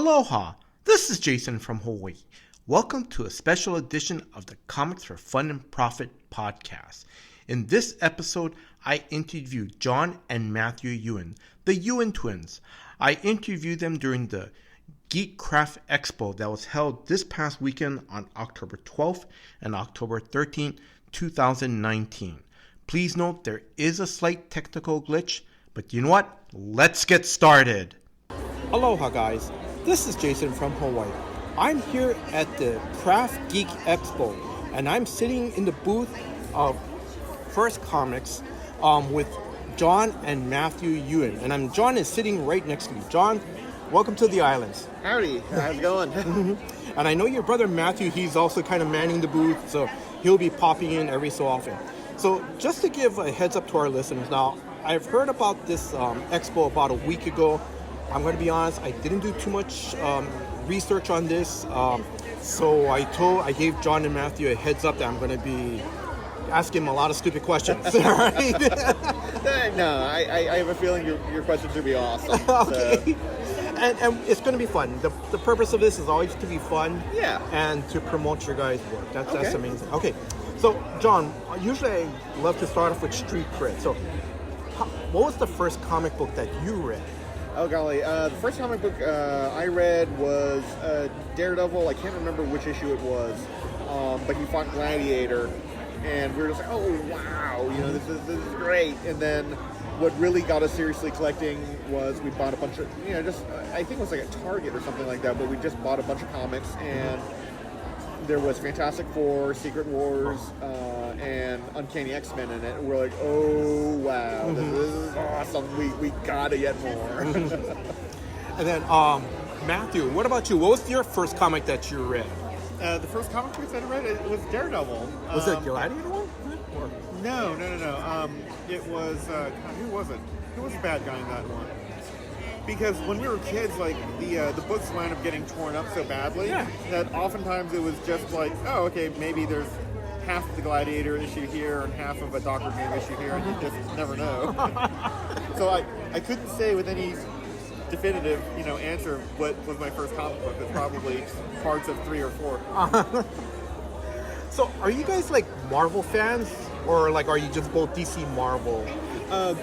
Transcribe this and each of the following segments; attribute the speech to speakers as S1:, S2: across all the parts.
S1: Aloha, this is Jason from Hawaii. Welcome to a special edition of the Comics for Fun and Profit podcast. In this episode, I interviewed John and Matthew Yuan, the Yuan twins. I interviewed them during the Geek Craft Expo that was held this past weekend on October 12th and October 13th, 2019. Please note there is a slight technical glitch, but you know what? Let's get started. Aloha guys, this is Jason from Hawaii. I'm here at the Craft Geek Expo and I'm sitting in the booth of First Comics with John and Matthew Yuan. And John is sitting right next to me. John, welcome to the islands.
S2: Howdy, how's it going?
S1: And I know your brother Matthew, he's also kind of manning the booth, so he'll be popping in every so often. So just to give a heads up to our listeners now, I've heard about this expo about a week ago. I'm going to be honest, I didn't do too much research on this, so I gave John and Matthew a heads up that I'm going to be asking them a lot of stupid questions. Right?
S2: No, I have a feeling your questions will be awesome.
S1: Okay. So. And it's going to be fun. The purpose of this is always to be fun.
S2: Yeah.
S1: And to promote your guys' work. That's amazing. Okay. So, John, usually I love to start off with street cred. So, what was the first comic book that you read?
S2: Oh golly, the first comic book I read was Daredevil. I can't remember which issue it was, but he fought Gladiator, and we were just like, oh wow, this is great. And then what really got us seriously collecting was we bought a bunch of, I think it was like a Target or something like that, but we just bought a bunch of comics, and there was Fantastic Four, Secret Wars, and Uncanny X-Men in it. And we're like, oh, wow, this is awesome. We gotta get more.
S1: And then, Matthew, what about you? What was your first comic that you read?
S3: The first comic book that I read, it was Daredevil.
S1: Was it Gladiator one? Or?
S3: No. It was, who was it? Who was the bad guy in that one? Because when we were kids, like, the books wound up getting torn up so badly that oftentimes it was just like, oh, okay, maybe there's half of the Gladiator issue here and half of a Doctor Doom issue here, and you just never know. So I couldn't say with any definitive, answer what was my first comic book. It's probably parts of 3 or 4.
S1: So are you guys, like, Marvel fans? Or, like, are you just both DC Marvel?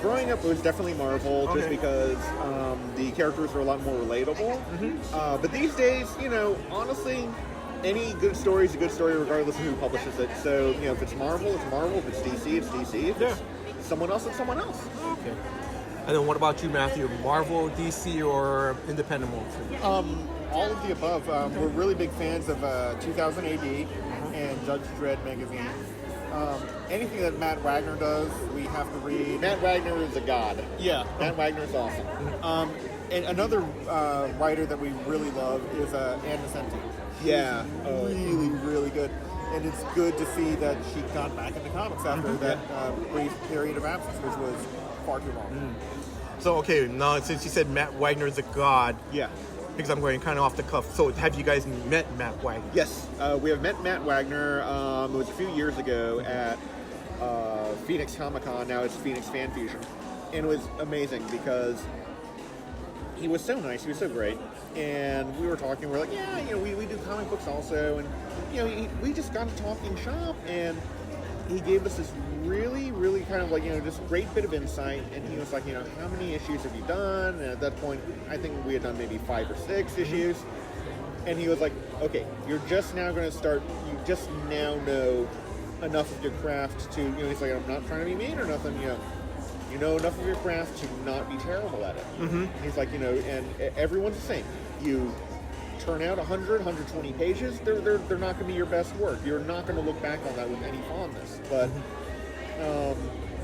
S2: Growing up, it was definitely Marvel, just because the characters were a lot more relatable. But these days, honestly, any good story is a good story regardless of who publishes it. So, if it's Marvel, it's Marvel. If it's DC, it's DC. If it's someone else, it's someone else.
S1: Okay. And then what about you, Matthew? Marvel, DC, or independent movies?
S3: All of the above. We're really big fans of 2000 AD and Judge Dredd magazine. Anything that Matt Wagner does, we have to read.
S2: Matt Wagner is a god.
S3: Yeah.
S2: Matt Wagner is awesome.
S3: And another writer that we really love is Ann Nesenti.
S2: Yeah.
S3: Really, really good. And it's good to see that she got back into comics after that brief period of absence, which was far too long.
S1: So, okay, now since you said Matt Wagner is a god, because I'm going kind of off the cuff. So, have you guys met Matt Wagner?
S2: Yes, we have met Matt Wagner. It was a few years ago at Phoenix Comic-Con. Now it's Phoenix Fan Fusion. And it was amazing because he was so nice. He was so great. And we were talking. We're like, we do comic books also. And, we just got to talking shop. And he gave us this really, really kind of like, just great bit of insight. And he was like, how many issues have you done? And at that point, I think we had done maybe 5 or 6 issues. And he was like, okay, you're just now going to start, you just now know enough of your craft to, he's like, I'm not trying to be mean or nothing, you know enough of your craft to not be terrible at it. He's like, and everyone's the same. You turn out 100, 120 pages, they're not going to be your best work. You're not going to look back on that with any fondness. But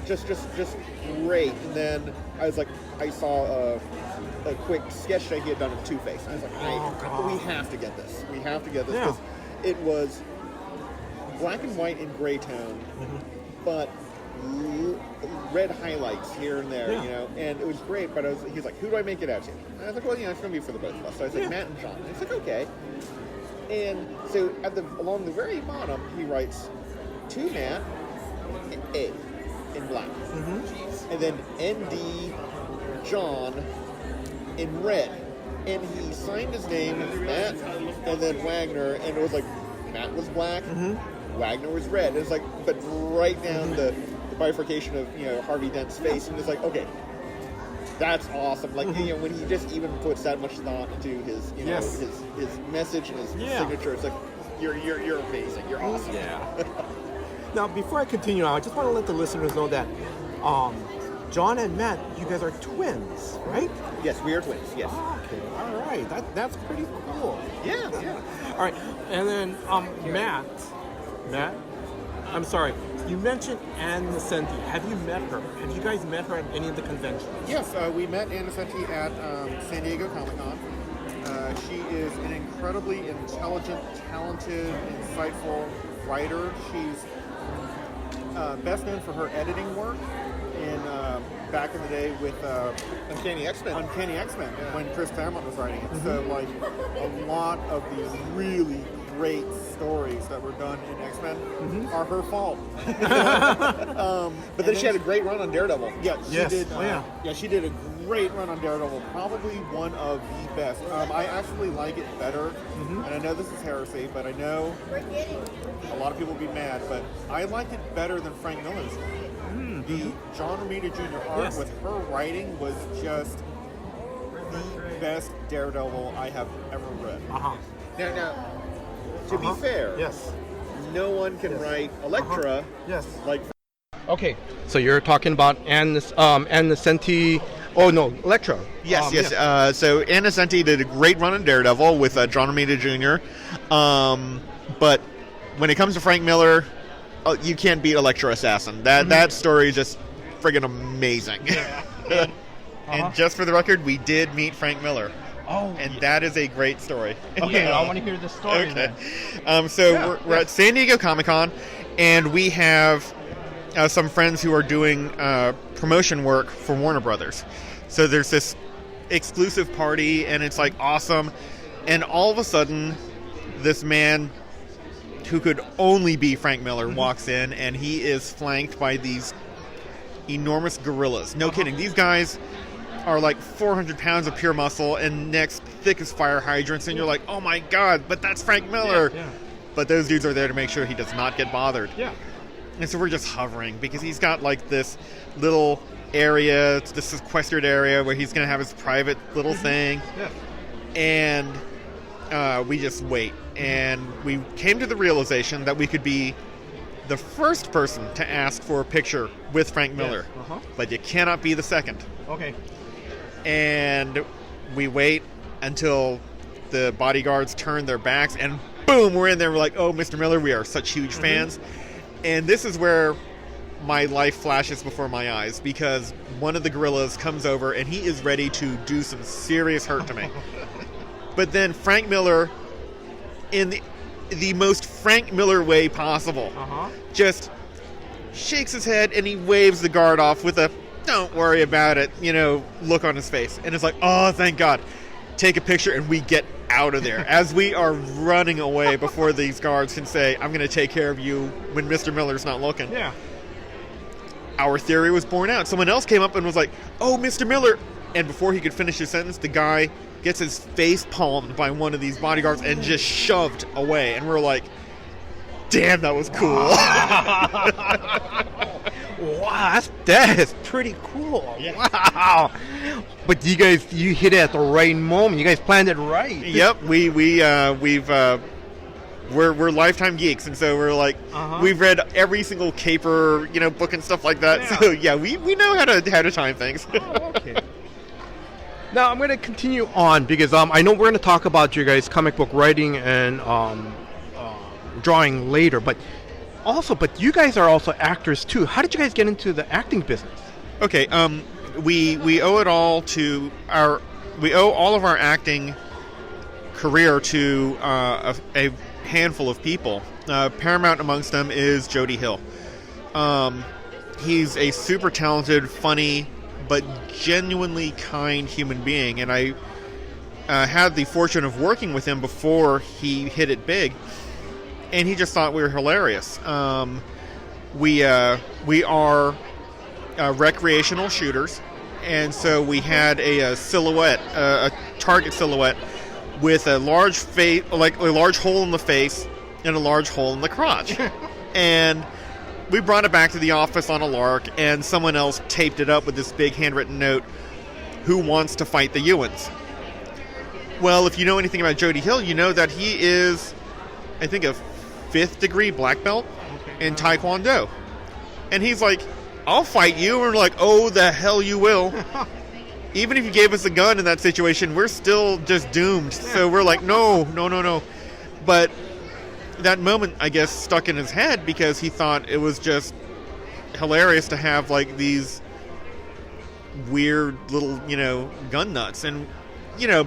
S2: just great. And then I was like, I saw a quick sketch that he had done of Two-Face. I was like, we have to get this. We have to get this because it was black and white in gray tone, but red highlights here and there, and it was great. But he's like, who do I make it out to? And I was like, well, it's going to be for the both of us. So I was like, Matt and John. And he's like, okay. And so along the very bottom, he writes to Matt, A in black, and then ND John in red. and he signed his name Matt, and then Wagner, and it was like Matt was black, Wagner was red. It was like, but right down the bifurcation of Harvey Dent's face, and it's like, okay, that's awesome. Like when he just even puts that much thought into his his message and his signature, it's like you're amazing. You're awesome.
S1: Yeah. Now, before I continue on, I just want to let the listeners know that John and Matt, you guys are twins, right?
S2: Yes, we are twins. Yes.
S1: Okay. All right. That's pretty cool.
S2: Yeah.
S1: All right. And then Matt, I'm sorry. You mentioned Ann Nesenti. Have you met her? Have you guys met her at any of the conventions?
S3: Yes, we met Ann Nesenti at San Diego Comic-Con. She is an incredibly intelligent, talented, insightful writer. She's best known for her editing work in back in the day with
S2: Uncanny X-Men.
S3: When Chris Claremont was writing it. So like a lot of these really great stories that were done in X-Men are her fault.
S2: But then she had a great run on Daredevil.
S3: Yeah, she did.
S1: Yeah,
S3: she did a great run on Daredevil. Probably one of the best. I actually like it better, and I know this is heresy, but I know a lot of people will be mad, but I like it better than Frank Miller's. The John Romita Jr. art with her writing was just the best Daredevil I have ever read.
S2: Now, to be fair, no one can write Elektra like.
S1: Okay, so you're talking about Ann Nesenti. Oh no, Elektra.
S2: Yes. So Ann Nesenti did a great run on Daredevil with John Romita Jr. But when it comes to Frank Miller, you can't beat Elektra Assassin. That story is just friggin' amazing. And just for the record, we did meet Frank Miller.
S1: Oh,
S2: and that is a great story.
S1: Okay, I want to hear the story.
S2: Okay.
S1: Then.
S2: We're at San Diego Comic-Con, and we have some friends who are doing promotion work for Warner Brothers. So there's this exclusive party, and it's like awesome. And all of a sudden, this man who could only be Frank Miller walks in, and he is flanked by these enormous gorillas. No kidding. These guys are like 400 pounds of pure muscle and necks thick as fire hydrants, and you're like, oh my god, but that's Frank Miller. But those dudes are there to make sure he does not get bothered. And so we're just hovering because he's got like this little area, this sequestered area where he's going to have his private little thing. And we just wait. And we came to the realization that we could be the first person to ask for a picture with Frank Miller. But you cannot be the second.
S1: Okay.
S2: And we wait until the bodyguards turn their backs, and boom, we're in there. We're like, oh, Mr. Miller, we are such huge fans. And this is where my life flashes before my eyes, because one of the gorillas comes over and he is ready to do some serious hurt to me. But then Frank Miller, in the most Frank Miller way possible, just shakes his head and he waves the guard off with a don't worry about it, look on his face. And it's like, oh, thank God. Take a picture, and we get out of there as we are running away before these guards can say, I'm going to take care of you when Mr. Miller's not looking. Our theory was borne out. Someone else came up and was like, oh, Mr. Miller. And before he could finish his sentence, the guy gets his face palmed by one of these bodyguards and just shoved away. And we're like, damn, that was cool.
S1: Wow, that is pretty cool. Wow. But you hit it at the right moment. You guys planned it right.
S2: Yep, we're lifetime geeks, and so we're like, we've read every single caper, book and stuff like that. So yeah, we know how to time things.
S1: Okay. Now I'm going to continue on because I know we're going to talk about your guys' comic book writing and drawing later, but you guys are also actors too. How did you guys get into the acting business?
S2: Okay, we owe it all to we owe all of our acting career to a handful of people. Paramount amongst them is Jody Hill. He's a super talented, funny, but genuinely kind human being, and I had the fortune of working with him before he hit it big. And he just thought we were hilarious. We are recreational shooters, and so we had a silhouette, a target silhouette, with a large face, like a large hole in the face and a large hole in the crotch. And we brought it back to the office on a lark, and someone else taped it up with this big handwritten note, "Who wants to fight the Yuans?" Well, if you know anything about Jody Hill, you know that he is, I think, a 5th degree black belt in Taekwondo. And he's like, "I'll fight you." And we're like, "Oh, the hell you will." Even if you gave us a gun in that situation, we're still just doomed. So we're like, no. But that moment, I guess, stuck in his head because he thought it was just hilarious to have, like, these weird little, gun nuts. And,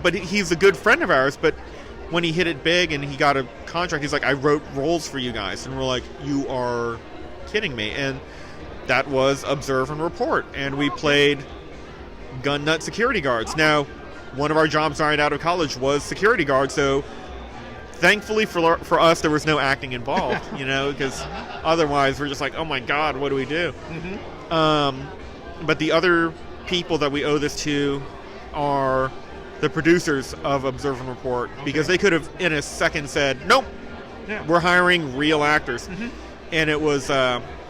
S2: but he's a good friend of ours. But when he hit it big and he got a contract, he's like, "I wrote roles for you guys." And we're like, "You are kidding me." And that was Observe and Report. And we played gun nut security guards. Now, one of our jobs right out of college was security guard, so thankfully for us there was no acting involved, because otherwise we're just like, "Oh my god, what do we do?" But the other people that we owe this to are the producers of Observe and Report, because they could have in a second said, "Nope, we're hiring real actors." And it was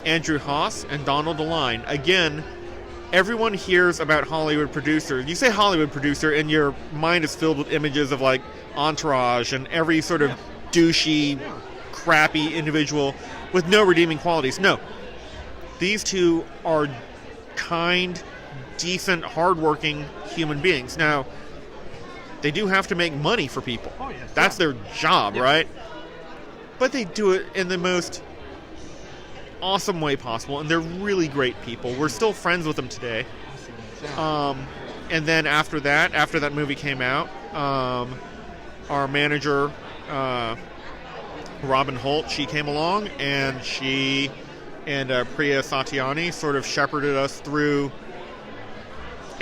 S2: Andrew Haas and Donald DeLine. Again, everyone hears about Hollywood producers. You say Hollywood producer, and your mind is filled with images of, like, Entourage and every sort of douchey, crappy individual with no redeeming qualities. No. These two are kind, decent, hardworking human beings. Now, they do have to make money for people. Oh, yes. That's their job, right? But they do it in the most awesome way possible, and they're really great people. We're still friends with them today. And then after that movie came out, our manager, Robin Holt, she came along, and she and Priya Satyani sort of shepherded us through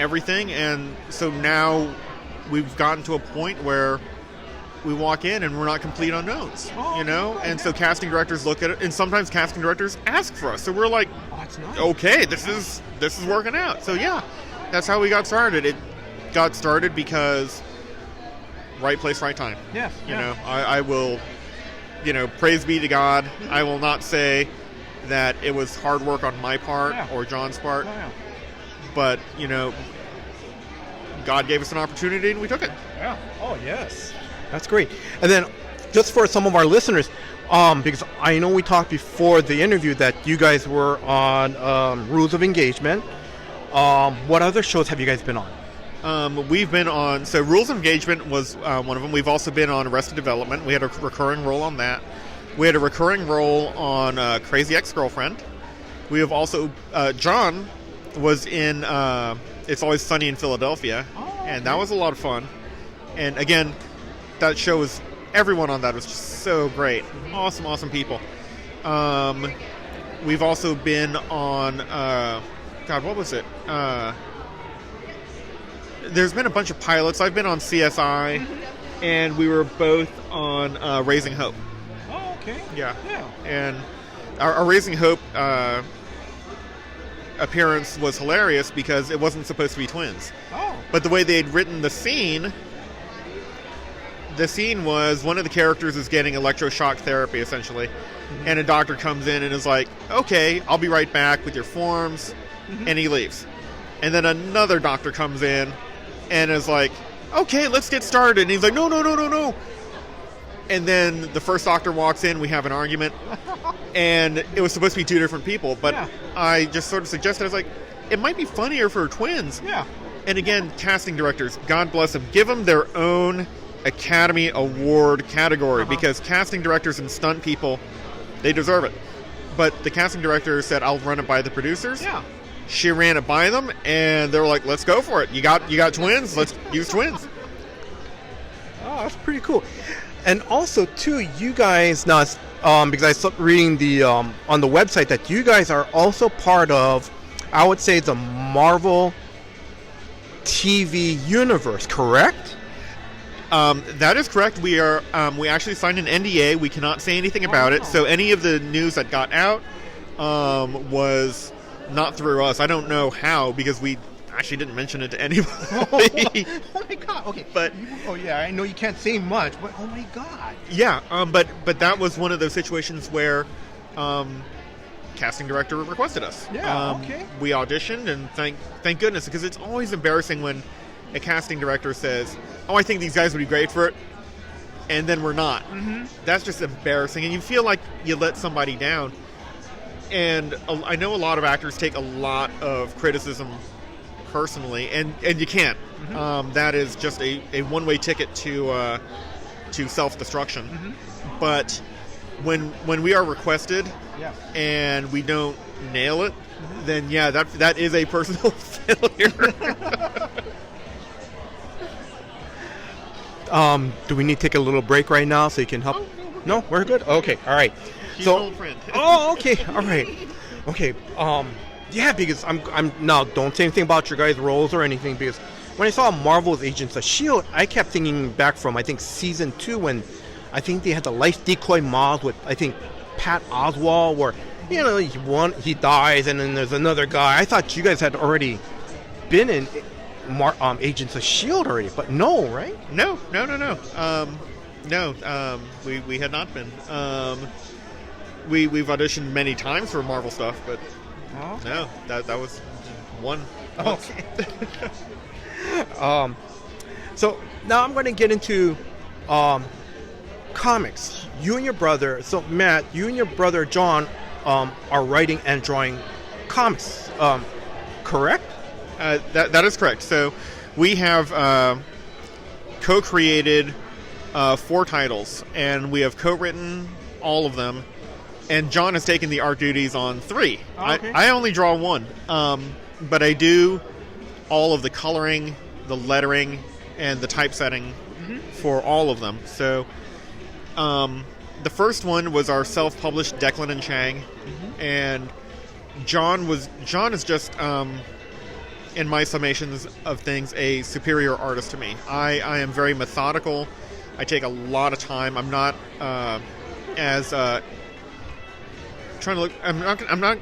S2: everything. And so now we've gotten to a point where we walk in and we're not complete unknowns, and so casting directors look at it, and sometimes casting directors ask for us, so we're like, nice. Okay, this is working out. So yeah, that's how we got started. It got started because right place, right time. I will, praise be to God. I will not say that it was hard work on my part or John's part, but God gave us an opportunity and we took it.
S1: Oh yes. That's great. And then, just for some of our listeners, because I know we talked before the interview that you guys were on Rules of Engagement. What other shows have you guys been on?
S2: We've been on... So, Rules of Engagement was one of them. We've also been on Arrested Development. We had a recurring role on that. We had a recurring role on Crazy Ex-Girlfriend. We have also... John was in It's Always Sunny in Philadelphia. And that was a lot of fun. And again... that show was, everyone on that was just so great. Awesome people. We've also been on, what was it? There's been a bunch of pilots. I've been on CSI, and we were both on Raising Hope.
S1: Oh, okay.
S2: Yeah. And our Raising Hope appearance was hilarious because it wasn't supposed to be twins.
S1: Oh.
S2: But the way they had written the scene was one of the characters is getting electroshock therapy, essentially. And a doctor comes in and is like, "Okay, I'll be right back with your forms." And he leaves. And then another doctor comes in and is like, "Okay, let's get started." And he's like, No. And then the first doctor walks in, we have an argument. And it was supposed to be two different people. But I just sort of suggested, I was like, it might be funnier for twins.
S1: Yeah.
S2: And again, casting directors, God bless them, give them their own Academy Award category, because casting directors and stunt people, they deserve it. But the casting director said, "I'll run it by the producers."
S1: Yeah.
S2: She ran it by them, and they were like, "Let's go for it. You got twins. Let's use twins."
S1: Oh, that's pretty cool. And also, too, you guys now, because I started reading the on the website that you guys are also part of, I would say, the Marvel TV universe, correct?
S2: That is correct. We are. We actually signed an NDA. We cannot say anything about it. So any of the news that got out was not through us. I don't know how, because actually didn't mention it to anybody.
S1: Oh my god! Okay,
S2: But
S1: yeah, I know you can't say much, but oh my god!
S2: yeah, but that was one of those situations where casting director requested us.
S1: Yeah, okay.
S2: We auditioned, and thank goodness, because it's always embarrassing when a casting director says, "Oh, I think these guys would be great for it," and then we're not.
S1: Mm-hmm.
S2: That's just embarrassing, and you feel like you let somebody down. And I know a lot of actors take a lot of criticism personally, and you can't.
S1: Mm-hmm.
S2: That is just a one-way ticket to self-destruction.
S1: Mm-hmm.
S2: But when we are requested
S1: Yeah.
S2: and we don't nail it, then yeah, that is a personal failure.
S1: Do we need to take a little break right now so you can help?
S2: Oh,
S1: No, we're good. Okay, all right.
S2: She's an old friend.
S1: Oh, okay, all right. Okay. Yeah, because I'm now. Don't say anything about your guys' roles or anything, because when I saw Marvel's Agents of S.H.I.E.L.D., I kept thinking back from, I think, season 2, when I think they had the life decoy mods with, I think, Pat Oswalt, where, you know, he dies and then there's another guy. I thought you guys had already been in Agents of S.H.I.E.L.D. already, but no, right?
S2: No. We had not been. We've auditioned many times for Marvel stuff, but no, that was one.
S1: Okay. So now I'm going to get into comics. You and your brother, so Matt, you and your brother John are writing and drawing comics, correct?
S2: That is correct. So we have co-created 4 titles, and we have co-written all of them. And John has taken the art duties on 3.
S1: Oh, okay.
S2: I only draw 1, but I do all of the coloring, the lettering, and the typesetting for all of them. So the first one was our self-published Declan and Chang, and John is just, in my summations of things, a superior artist to me. I am very methodical. I take a lot of time. I'm not as I'm not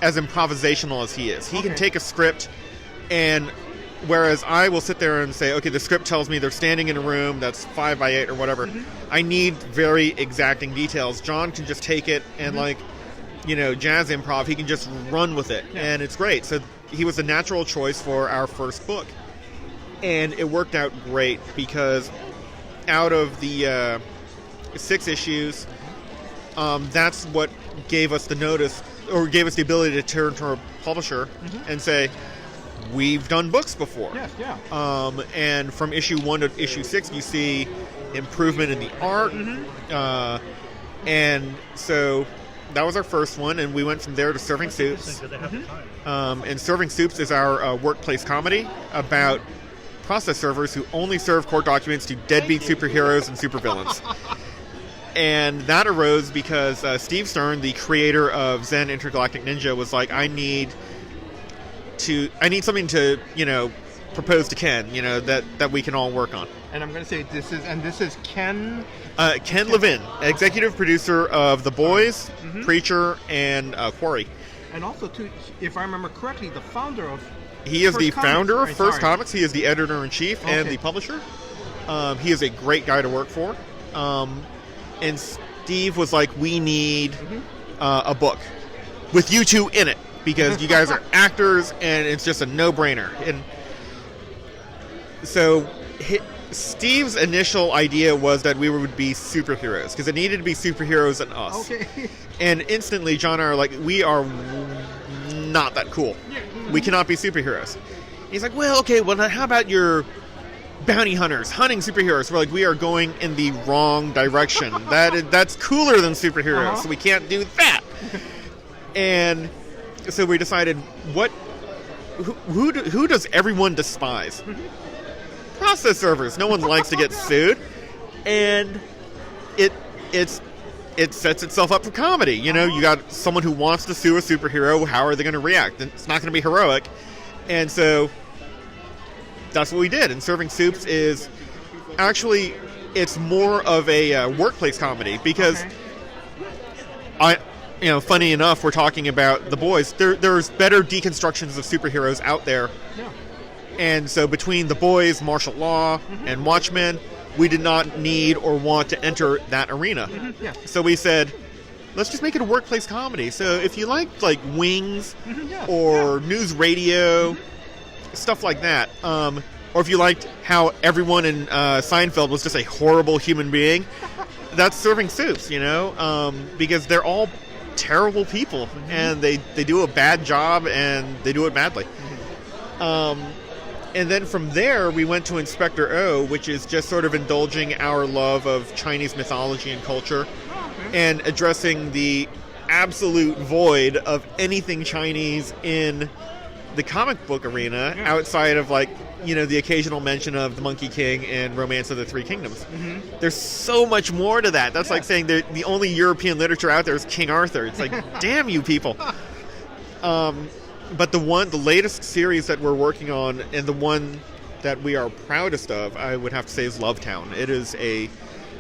S2: as improvisational as he is. He can take a script, and whereas I will sit there and say, okay, the script tells me they're standing in a room that's 5 by 8 or whatever. I need very exacting details. John can just take it and jazz improv. He can just run with it, and it's great. So he was a natural choice for our first book, and it worked out great, because out of the 6 issues, that's what gave us the notice, or gave us the ability to turn to a publisher and say, we've done books before.
S1: Yes, yeah.
S2: And from issue 1 to issue 6, you see improvement in the art. And so that was our first one, and we went from there to Serving Soups. And Serving Soups is our workplace comedy about process servers who only serve court documents to deadbeat superheroes and supervillains. And that arose because Steve Stern, the creator of Zen Intergalactic Ninja, was like, I need something to, propose to Ken, that we can all work on.
S1: And I'm going to say this is Ken...
S2: Ken Levin, executive producer of The Boys, Preacher, and Quarry.
S1: And also, too, if I remember correctly, the founder of...
S2: He is
S1: First
S2: the
S1: Comics,
S2: founder of
S1: right,
S2: First
S1: sorry.
S2: Comics. He is the editor-in-chief and the publisher. He is a great guy to work for. And Steve was like, we need a book with you two in it, because you guys are actors, and it's just a no-brainer. And so Steve's initial idea was that we would be superheroes, because it needed to be superheroes and us.
S1: Okay.
S2: And instantly, John and I are like, we are not that cool. We cannot be superheroes. He's like, well, okay, well, how about your bounty hunters, hunting superheroes? We're like, we are going in the wrong direction. That's cooler than superheroes, so we can't do that. And so we decided, who does everyone despise? Process servers. No one likes to get sued, and it sets itself up for comedy. You got someone who wants to sue a superhero. How are they going to react? It's not going to be heroic, and so that's what we did. And Serving Soups is actually, it's more of a workplace comedy, because funny enough, we're talking about The Boys. There's better deconstructions of superheroes out there.
S1: Yeah.
S2: And so between The Boys, Martial Law, and Watchmen, we did not need or want to enter that arena.
S1: Yeah.
S2: So we said, let's just make it a workplace comedy. So if you like Wings or news radio, stuff like that, or if you liked how everyone in Seinfeld was just a horrible human being, that's Serving Soups, because they're all terrible people, and they do a bad job, and they do it badly. And then from there, we went to Inspector O, which is just sort of indulging our love of Chinese mythology and culture, and addressing the absolute void of anything Chinese in the comic book arena, outside of the occasional mention of the Monkey King and Romance of the Three Kingdoms. There's so much more to that. That's like saying the only European literature out there is King Arthur. It's like, damn you people. But the latest series that we're working on, and the one that we are proudest of, I would have to say, is Lovetown. It is a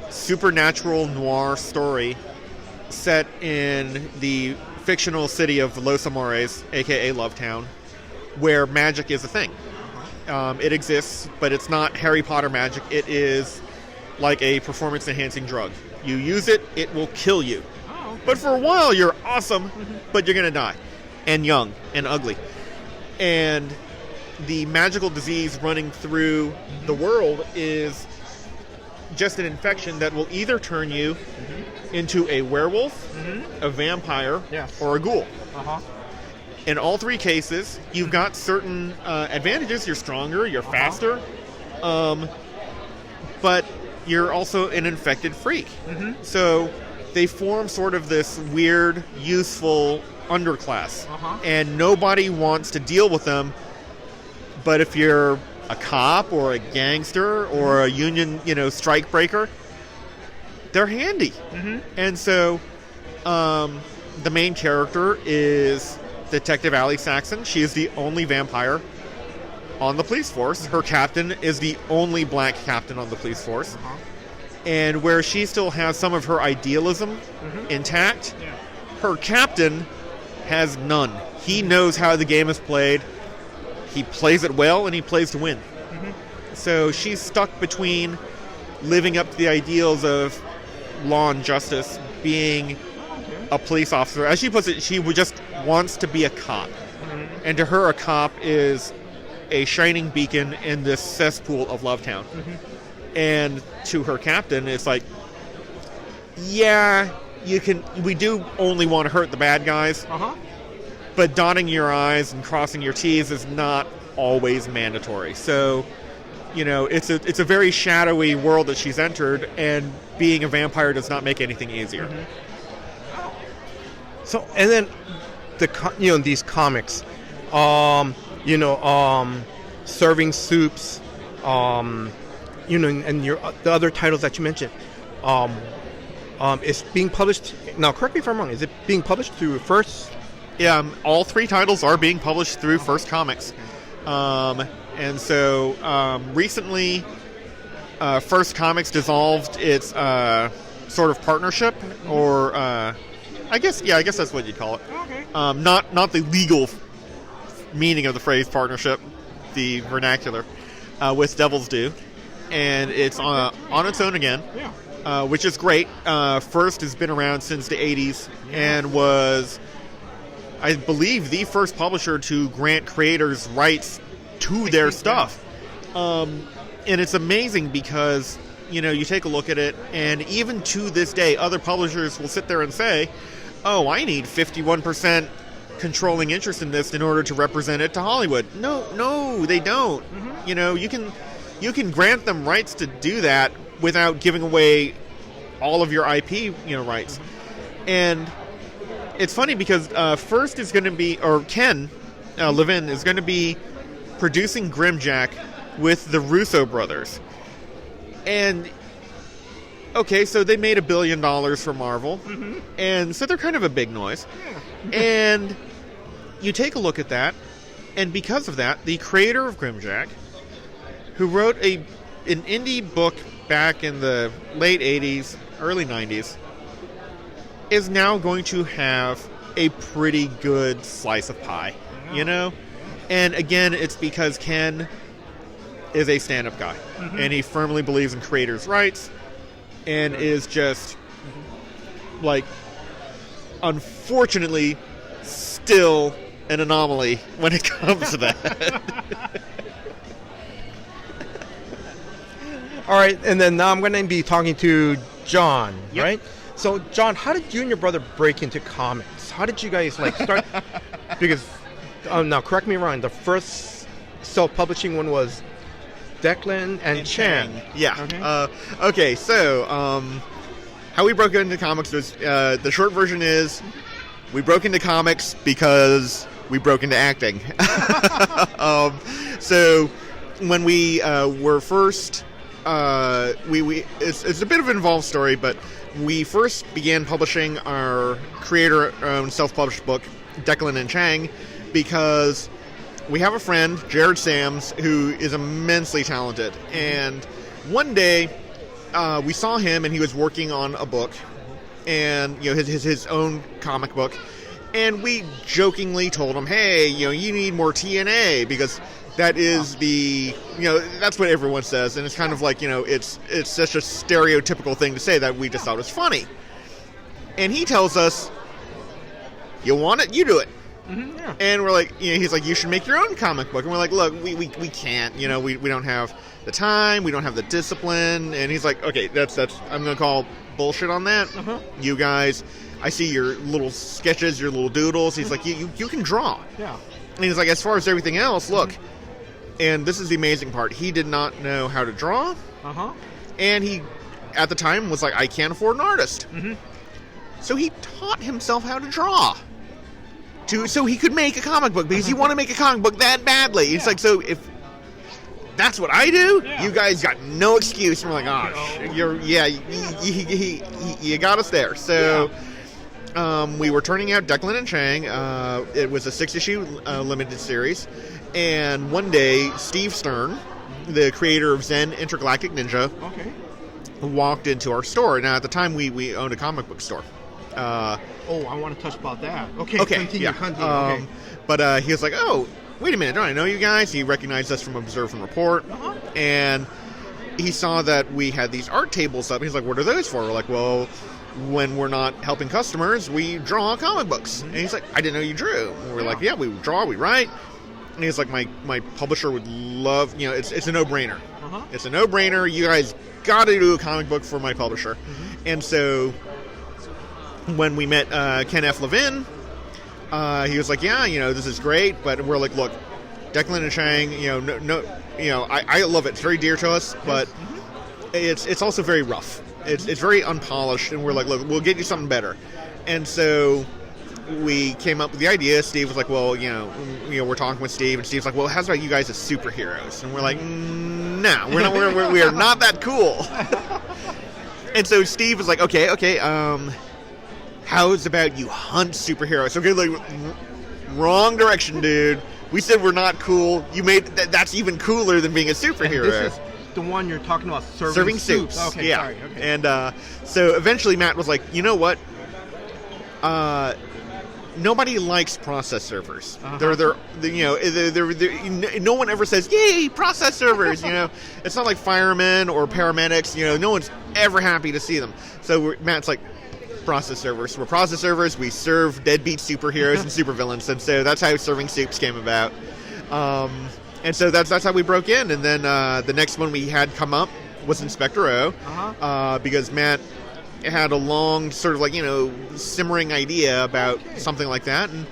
S2: supernatural noir story set in the fictional city of Los Amores, aka Lovetown, where magic is a thing. It exists, but it's not Harry Potter magic. It is like a performance-enhancing drug. You use it, it will kill you. But for a while, you're awesome, but you're going to die. And young, and ugly. And the magical disease running through the world is just an infection that will either turn you into a werewolf, a vampire, or a ghoul. In all three cases, you've got certain advantages. You're stronger, you're faster, but you're also an infected freak. So they form sort of this weird, useful underclass, and nobody wants to deal with them. But if you're a cop or a gangster or a union, strike breaker, they're handy. And so the main character is Detective Allie Saxon. She is the only vampire on the police force. Her captain is the only black captain on the police force. And where she still has some of her idealism intact, her captain has none. He knows how the game is played. He plays it well, and he plays to win. So she's stuck between living up to the ideals of law and justice, being a police officer. As she puts it, she just wants to be a cop. And to her, a cop is a shining beacon in this cesspool of Lovetown. And to her captain, it's like, we do only want to hurt the bad guys, but dotting your I's and crossing your T's is not always mandatory. So, it's a very shadowy world that she's entered, and being a vampire does not make anything easier.
S1: So, and then these comics, Serving Soups, and the other titles that you mentioned, it's being published now. Correct me if I'm wrong. Is it being published through First?
S2: Yeah, all three titles are being published through First Comics, and so recently, First Comics dissolved its sort of partnership, or I guess that's what you'd call it. Not the legal meaning of the phrase partnership, the vernacular, with Devil's Due, and it's on its own again. Which is great. First has been around since the 80s and was, I believe, the first publisher to grant creators rights to their stuff. And it's amazing because, you take a look at it, and even to this day, other publishers will sit there and say, oh, I need 51% controlling interest in this in order to represent it to Hollywood. No, they don't. You can grant them rights to do that without giving away all of your IP, rights. And it's funny because First is going to be, or Ken Levin is going to be producing Grimjack with the Russo brothers. And, okay, so they made $1 billion for Marvel, and so they're kind of a big noise. And you take a look at that, and because of that, the creator of Grimjack, who wrote an indie book back in the late 80s, early 90s, is now going to have a pretty good slice of pie, you know? And again, it's because Ken is a stand-up guy, and he firmly believes in creators' rights, and is just, like, unfortunately, still an anomaly when it comes to that.
S1: All right, and then now I'm going to be talking to John,
S2: Yep.
S1: right? So, John, how did you and your brother break into comics? How did you guys like start? Because now, correct me if I'm wrong. The first self-publishing one was Declan and Chan.
S2: Yeah.
S1: Okay.
S2: Okay. So, how we broke into comics was the short version is we broke into comics because we broke into acting. So when we were first, it's a bit of an involved story, but we first began publishing our creator-owned self-published book, Declan and Chang, because we have a friend, Jared Sams, who is immensely talented. And one day, we saw him, and he was working on a book, and his own comic book. And we jokingly told him, "Hey, you need more TNA because that is that's what everyone says." And it's kind of like it's such a stereotypical thing to say that we just thought it was funny. And he tells us, "You want it? You do it."
S1: Yeah.
S2: And we're like, he's like, "You should make your own comic book." And we're like, "Look, we can't. We don't have the time. We don't have the discipline." And he's like, "Okay, that's I'm gonna call bullshit on that. You guys, I see your little sketches, your little doodles." He's like, "You can draw."
S1: Yeah.
S2: And he's like, "As far as everything else, look." And this is the amazing part. He did not know how to draw. And he, at the time, was like, "I can't afford an artist." So he taught himself how to draw. So he could make a comic book because he wanted to make a comic book that badly. It's like, so if that's what I do, you guys got no excuse. And we're like, you got us there. So we were turning out Declan and Chang. It was a 6-issue limited series. And one day, Steve Stern, the creator of Zen Intergalactic Ninja, walked into our store. Now, at the time, we owned a comic book store.
S1: I want to touch about that. Okay. Continue.
S2: But he was like, "Oh, wait a minute, don't I know you guys?" He recognized us from Observe and Report. And he saw that we had these art tables up. He's like, "What are those for?" We're like, "Well, when we're not helping customers, we draw comic books." And he's like, "I didn't know you drew." And we're like, "Yeah, we draw, we write." And he's like, my publisher would love, it's a no-brainer. It's a no-brainer. You guys got to do a comic book for my publisher. And so when we met Ken F. Levin, he was like, "Yeah, this is great." But we're like, "Look, Declan and Chang, I love it. It's very dear to us, but it's also very rough. It's very unpolished." And we're like, "Look, we'll get you something better." And so we came up with the idea. Steve was like, "Well, we're talking with Steve," and Steve's like, "Well, how's about you guys as superheroes?" And we're like, "No, we're not. We are not that cool." And so Steve was like, "Okay. How's about you hunt superheroes?" Okay, like, wrong direction, dude. We said we're not cool. You made that's even cooler than being a superhero.
S1: And this is the one you're talking about, serving soups. Okay,
S2: yeah.
S1: sorry. Okay.
S2: And so eventually Matt was like, "You know what? Nobody likes process servers. They're no one ever says, 'Yay, process servers!' It's not like firemen or paramedics. No one's ever happy to see them." So Matt's like, "Process servers. We're process servers. We serve deadbeat superheroes and supervillains." And so that's how Serving Soups came about. And so that's how we broke in. And then the next one we had come up was Inspector O, because Matt had a long sort of simmering idea about something like that, and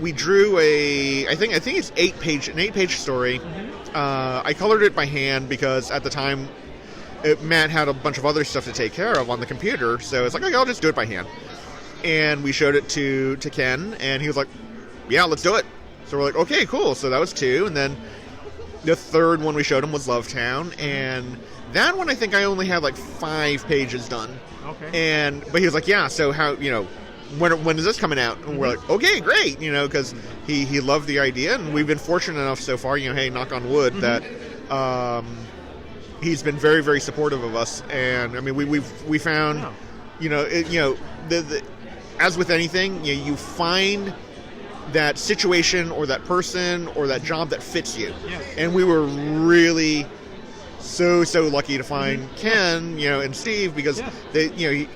S2: we drew I think it's an 8-page story. I colored it by hand because at the time Matt had a bunch of other stuff to take care of on the computer, so it's like, "Okay, I'll just do it by hand." And we showed it to Ken, and he was like, "Yeah, let's do it." So we're like, "Okay, cool." So that was 2, and then the third one we showed him was Love Town, and that one I think I only had like 5 pages done.
S1: Okay.
S2: But he was like, "Yeah, so how, when is this coming out?" And we're like, "Okay, great," because he loved the idea, and we've been fortunate enough so far, hey, knock on wood, that he's been very, very supportive of us. And I mean, we found, as with anything, you find that situation or that person or that job that fits you.
S1: Yeah.
S2: And we were really so lucky to find Ken, and Steve, because they,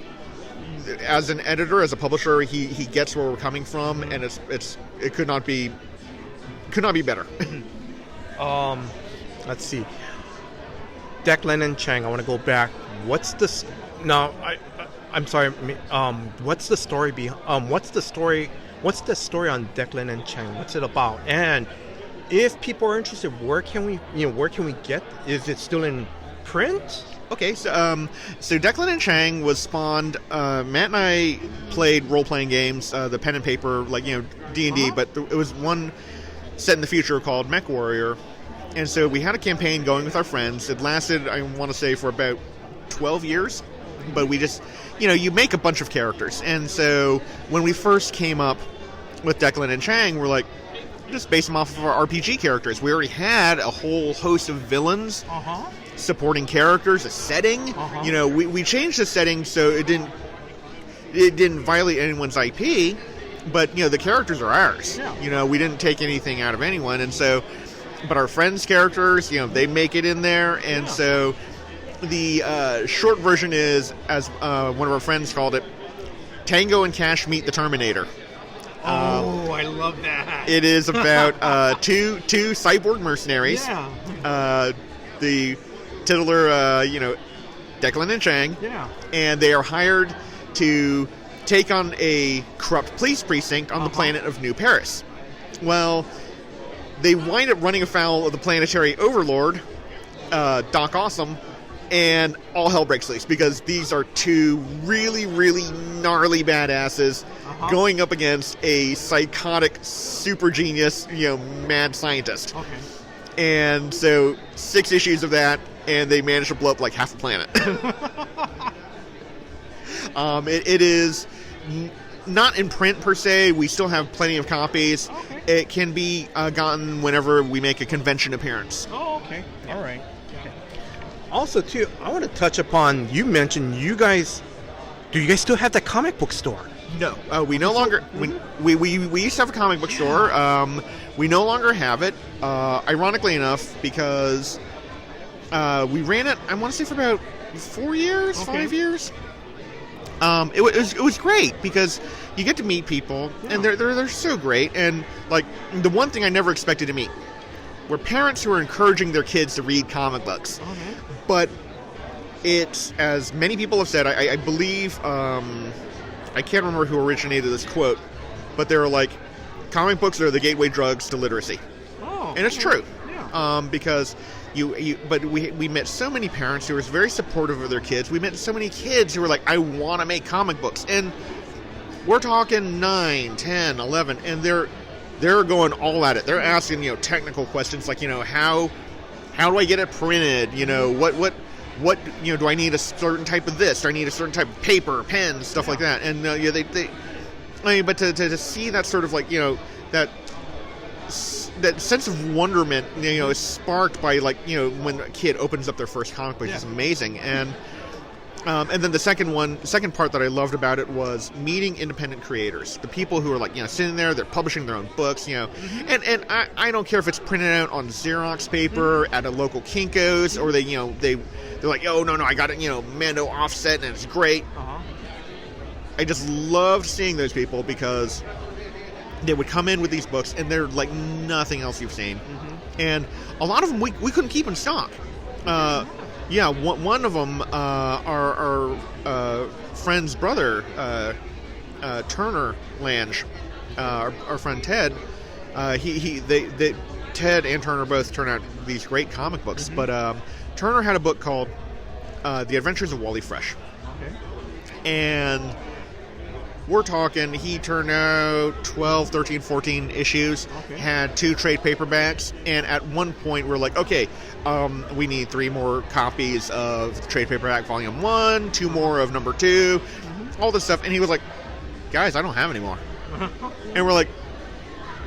S2: as an editor, as a publisher, he gets where we're coming from, and it could not be better.
S1: Let's see. Declan and Chang, I want to go back. What's this? No, I'm sorry. What's the story What's the story on Declan and Chang? What's it about? And if people are interested, where can we get? Is it still in print?
S2: Okay, so Declan and Chang was spawned. Matt and I played role-playing games, the pen and paper, like D&D, but it was one set in the future called Mech Warrior, and so we had a campaign going with our friends. It lasted, I want to say, for about 12 years, but we just, you make a bunch of characters, and so when we first came up with Declan and Chang, we're like, just base them off of our RPG characters. We already had a whole host of villains. Supporting characters, a setting. We changed the setting so it didn't violate anyone's IP, but the characters are ours. We didn't take anything out of anyone, and so, but our friends' characters, they make it in there, and so the short version is, as one of our friends called it, Tango and Cash Meet the Terminator.
S1: I love that.
S2: It is about two cyborg mercenaries. The titular, Declan and Chang. And they are hired to take on a corrupt police precinct on the planet of New Paris. Well, they wind up running afoul of the planetary overlord, Doc Awesome, and all hell breaks loose because these are two really, really gnarly badasses going up against a psychotic, super genius, mad scientist. And so 6 issues of that, and they managed to blow up like half the planet. It is not in print per se. We still have plenty of copies. It can be gotten whenever we make a convention appearance.
S1: All right. Okay. Also, too, I want to touch upon, you mentioned do you guys still have that comic book store?
S2: No, we no longer. We used to have a comic book store. We no longer have it. Ironically enough, because we ran it, I want to say, for about 4 years, 5 years. It was great because you get to meet people, and they're so great. And like the one thing I never expected to meet were parents who are encouraging their kids to read comic books. But it's, as many people have said, I believe. I can't remember who originated this quote, but they were like, comic books are the gateway drugs to literacy. And it's true. Because but we met so many parents who were very supportive of their kids. We met so many kids who were like, I want to make comic books. And we're talking 9, 10, 11, and they're going all at it. They're asking, technical questions like, how do I get it printed? What do I need a certain type of this? Do I need a certain type of paper, pen, stuff like that? And but to see that sort of like that sense of wonderment is sparked by when a kid opens up their first comic book is amazing. And then the second part that I loved about it was meeting independent creators, the people who are like sitting there, they're publishing their own books, and I don't care if it's printed out on Xerox paper at a local Kinko's, or they're like, oh no, I got it, Mando offset and it's great. I just loved seeing those people because they would come in with these books and they're like nothing else you've seen, and a lot of them we couldn't keep in stock. One of them, our friend's brother, Turner Lange, our friend Ted. Ted and Turner both turn out these great comic books, but Turner had a book called The Adventures of Wally Fresh, and we're talking, he turned out 12, 13, 14 issues, had 2 trade paperbacks, and at one point we're like, okay, we need 3 more copies of trade paperback volume 1, 2 more of number 2, all this stuff. And he was like, guys, I don't have any more. And we're like,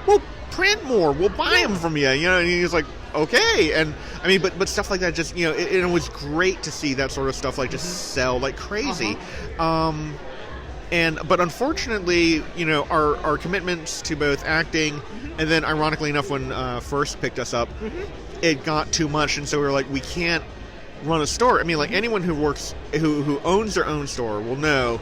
S2: well, print more, we'll buy them from you, and he's like, okay. And I mean, but stuff like that, just, it was great to see that sort of stuff, like, just sell like crazy. But unfortunately, our commitments to both acting and then, ironically enough, when First picked us up, it got too much, and so we were like, we can't run a store. I mean, like anyone who owns their own store will know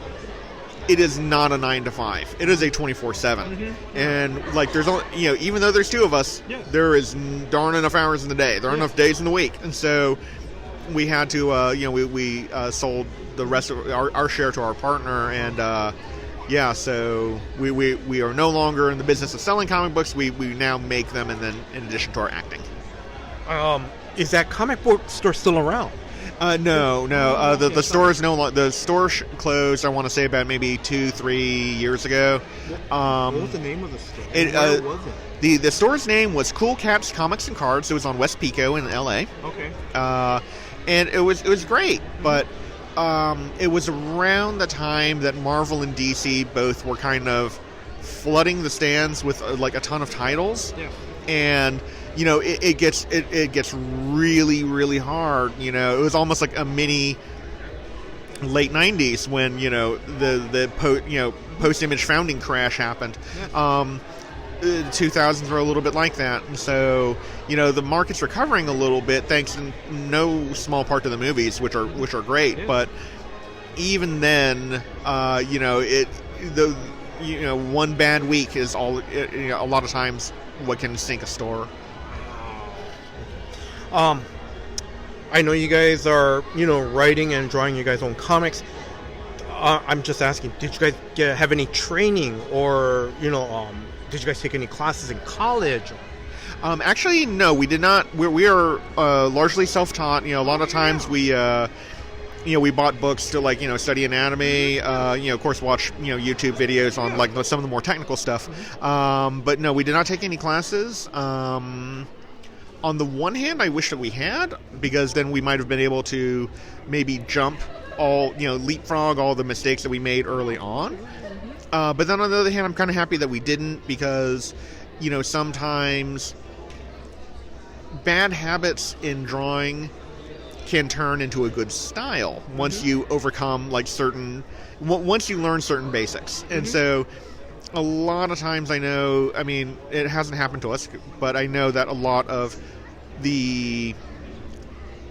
S2: it is not a 9 to 5. It is a 24/7, and like there's only even though there's two of us, there is darn enough hours in the day. There are enough days in the week, and so we had to we sold the rest of our share to our partner, and so we are no longer in the business of selling comic books. We now make them, and then in addition to our acting.
S1: Is that comic book store still around?
S2: No. The store is no longer. The store closed. I want to say about maybe 2-3 years ago.
S1: What was the name of the store? Where was it?
S2: The store's name was Cool Cats Comics and Cards. It was on West Pico in L.A.
S1: Okay.
S2: And it was great, but it was around the time that Marvel and DC both were kind of flooding the stands with like a ton of titles, and it gets really, really hard. It was almost like a mini late 90s when the post-image founding crash happened. 2000s were a little bit like that, and so the market's recovering a little bit thanks in no small part to the movies, which are great. But even then, one bad week is all. A lot of times, what can sink a store.
S1: I know you guys are writing and drawing your guys' own comics. I'm just asking, did you guys have any training, or did you guys take any classes in college?
S2: Actually, no, we did not. We are largely self-taught. A lot of times we bought books to study anatomy. Of course, watch YouTube videos on some of the more technical stuff. But no, we did not take any classes. On the one hand, I wish that we had, because then we might have been able to maybe leapfrog all the mistakes that we made early on. But then on the other hand, I'm kind of happy that we didn't, because, sometimes bad habits in drawing can turn into a good style once you overcome once you learn certain basics. And so a lot of times it hasn't happened to us, but I know that a lot of the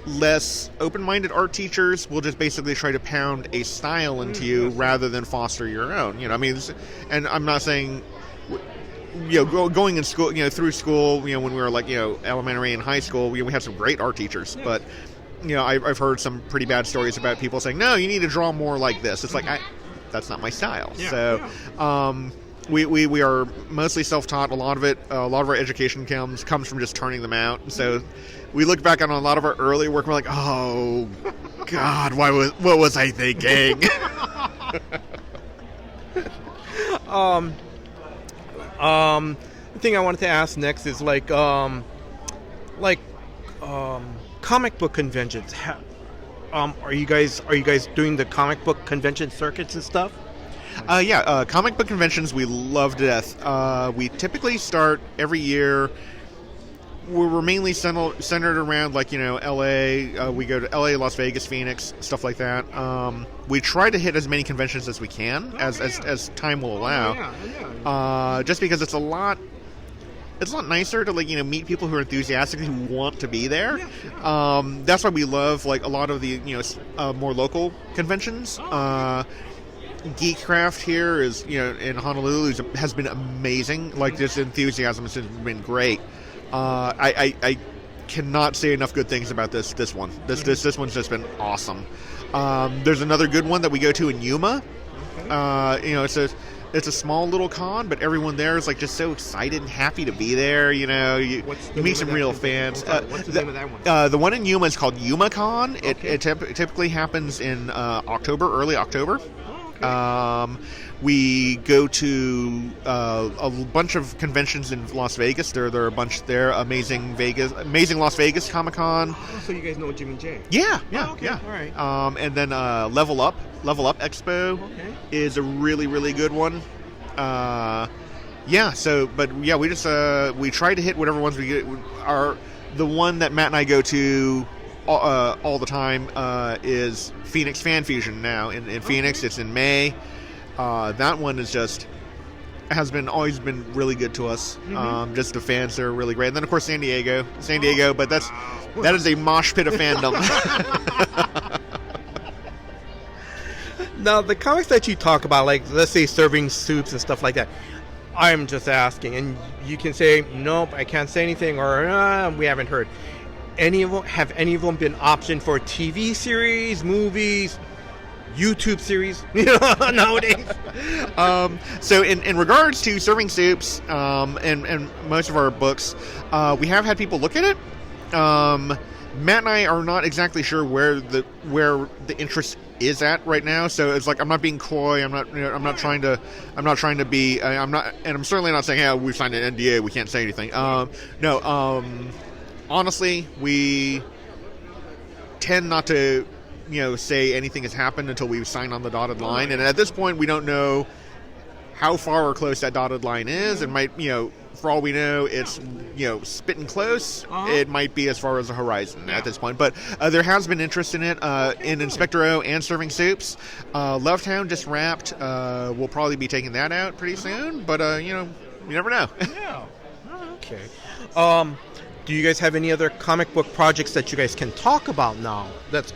S2: less open-minded art teachers will just basically try to pound a style into you rather than foster your own. And I'm not saying, going in school, through school, when we were elementary and high school, we had some great art teachers, but I've heard some pretty bad stories about people saying, no, you need to draw more like this. It's that's not my style. We are mostly self-taught. A lot of our education comes from just turning them out. And so we look back on a lot of our early work and we're like, oh God, what was I thinking?
S1: The thing I wanted to ask next is comic book conventions. Are you guys doing the comic book convention circuits and stuff?
S2: Comic book conventions we love to death. We typically start every year. We're mainly centered around LA. We go to LA, Las Vegas, Phoenix, stuff like that. We try to hit as many conventions as we can, as time will allow. Just because it's a lot nicer to meet people who are enthusiastic, who want to be there. That's why we love a lot of the more local conventions. Geek Craft here is in Honolulu has been amazing. This enthusiasm has been great. I cannot say enough good things about this one. This one's just been awesome. There's another good one that we go to in Yuma. It's a small little con, but everyone there is just so excited and happy to be there. You meet some real fans.
S1: What's the name of that one?
S2: The one in Yuma is called YumaCon. It typically happens in early October. We go to a bunch of conventions in Las Vegas. There are a bunch there. Amazing Las Vegas Comic-Con.
S1: Oh, so you guys know Jimmy J?
S2: Yeah.
S1: All right.
S2: And then Level Up Expo is a really, really good one. We try to hit whatever ones we get. The one that Matt and I go to all the time is Phoenix Fan Fusion now in Phoenix. It's in May. That one is just always been really good to us. Just the fans are really great. And then of course San Diego, but that is a mosh pit of fandom.
S1: Now, the comics that you talk about, like let's say serving soups and stuff like that, I'm just asking, and you can say nope, I can't say anything, or we haven't heard. Have any of them been optioned for TV series, movies, YouTube series, nowadays?
S2: So in regards to serving soups, and most of our books, we have had people look at it. Matt and I are not exactly sure where the interest is at right now. So it's like, I'm not being coy. I'm not trying to be. I'm not, and I'm certainly not saying, "Yeah, we've signed an NDA. We can't say anything." No. Honestly, we tend not to, say anything has happened until we've signed on the dotted line. And at this point, we don't know how far or close that dotted line is. It might, for all we know, it's, spitting close. It might be as far as the horizon at this point. But there has been interest in it, in Inspector O and Serving Soups. Lovetown just wrapped. We'll probably be taking that out pretty soon. But, you never know.
S1: Yeah. Okay. Do you guys have any other comic book projects that you guys can talk about now? That's,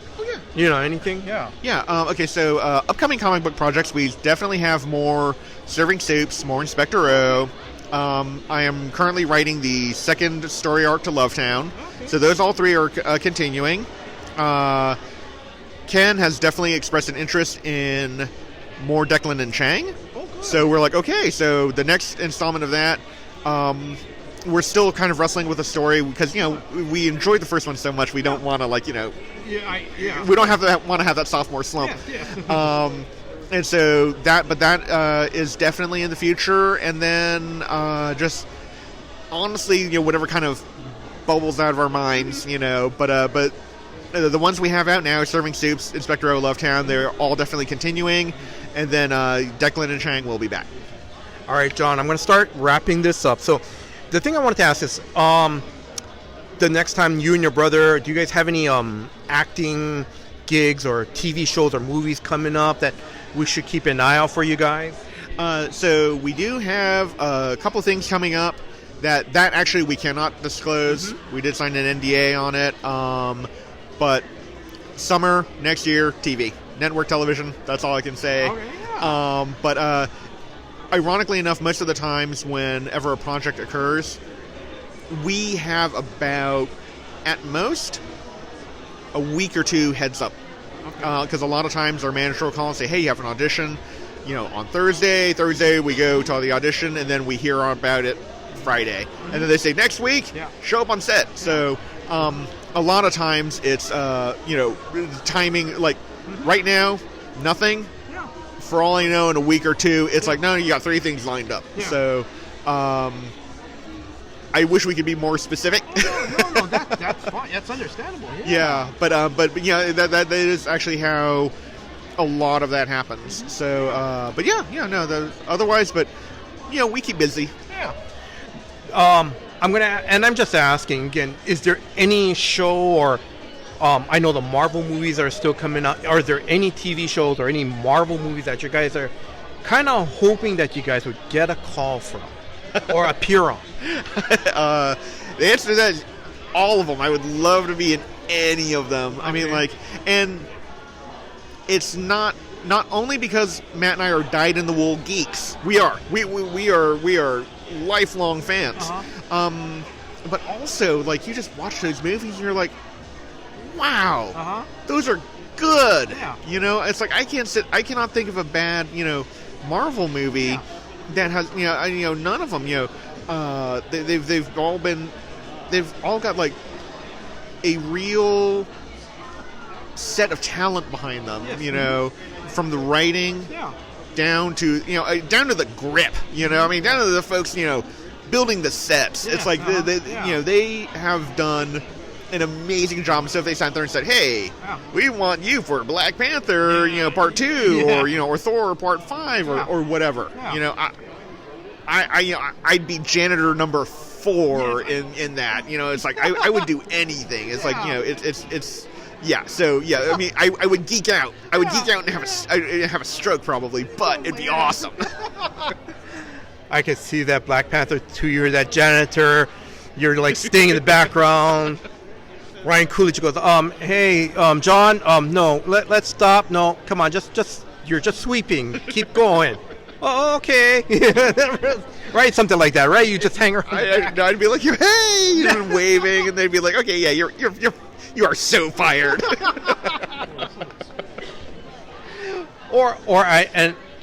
S1: anything?
S2: Yeah. Yeah. Okay, so upcoming comic book projects, we definitely have more Serving Soups, more Inspector O. I am currently writing the second story arc to Lovetown. Okay. So those all three are continuing. Ken has definitely expressed an interest in more Declan and Chang. Oh, so we're like, okay, so the next installment of that, we're still kind of wrestling with the story because, we enjoyed the first one so much we don't want to, we don't want to have that sophomore slump. Yeah. And so that is definitely in the future. And then just honestly, whatever kind of bubbles out of our minds, but the ones we have out now, Serving Soups, Inspector O, Lovetown, they're all definitely continuing. And then Declan and Chang will be back.
S1: All right, John, I'm going to start wrapping this up. So the thing I wanted to ask is, the next time you and your brother, do you guys have any acting gigs or TV shows or movies coming up that we should keep an eye out for you guys?
S2: So we do have a couple things coming up that actually we cannot disclose. We did sign an NDA on it. But summer next year, TV, network television. That's all I can say. Okay, yeah. But ironically enough, most of the times whenever a project occurs, we have about, at most, a week or two heads up. Because a lot of times our manager will call and say, hey, you have an audition, on Thursday. Thursday we go to the audition, and then we hear about it Friday. And then they say, next week, show up on set. So a lot of times it's, timing, right now, nothing. For all I know, in a week or two, it's like, no, you got 3 things lined up. Yeah. So, I wish we could be more specific.
S1: No, that's fine. That's understandable.
S2: Yeah, but that is actually how a lot of that happens. So, otherwise, we keep busy.
S1: Yeah. I'm just asking again, is there any show or I know the Marvel movies are still coming out. Are there any TV shows or any Marvel movies that you guys are kind of hoping that you guys would get a call from or appear on?
S2: The answer to that is all of them. I would love to be in any of them. Okay. I mean, and it's not only because Matt and I are dyed-in-the-wool geeks. We are lifelong fans. But also, you just watch those movies and you're like, wow, those are good. Yeah. It's like I cannot think of a bad, Marvel movie that has, none of them, they've all got a real set of talent behind them, from the writing down to the grip, down to the folks, building the sets. It's like they have done an amazing job. So if they sat there and said, hey, we want you for Black Panther, part 2 or Thor part 5 or whatever, I'd be janitor number 4 in that, it's like I would do anything. It's like, it's Yeah, so yeah, I mean, I would geek out. I would geek out and have a stroke probably, but it'd be awesome.
S1: I could see that Black Panther 2. You're that janitor. You're like staying in the background. Ryan Coolidge goes, hey, John, no, let's stop. No, come on, just you're just sweeping. Keep going. Oh, okay. Right, something like that, right? You just hang around.
S2: I'd be like, hey, and waving, and they'd be like, okay, yeah, you are so fired.
S1: or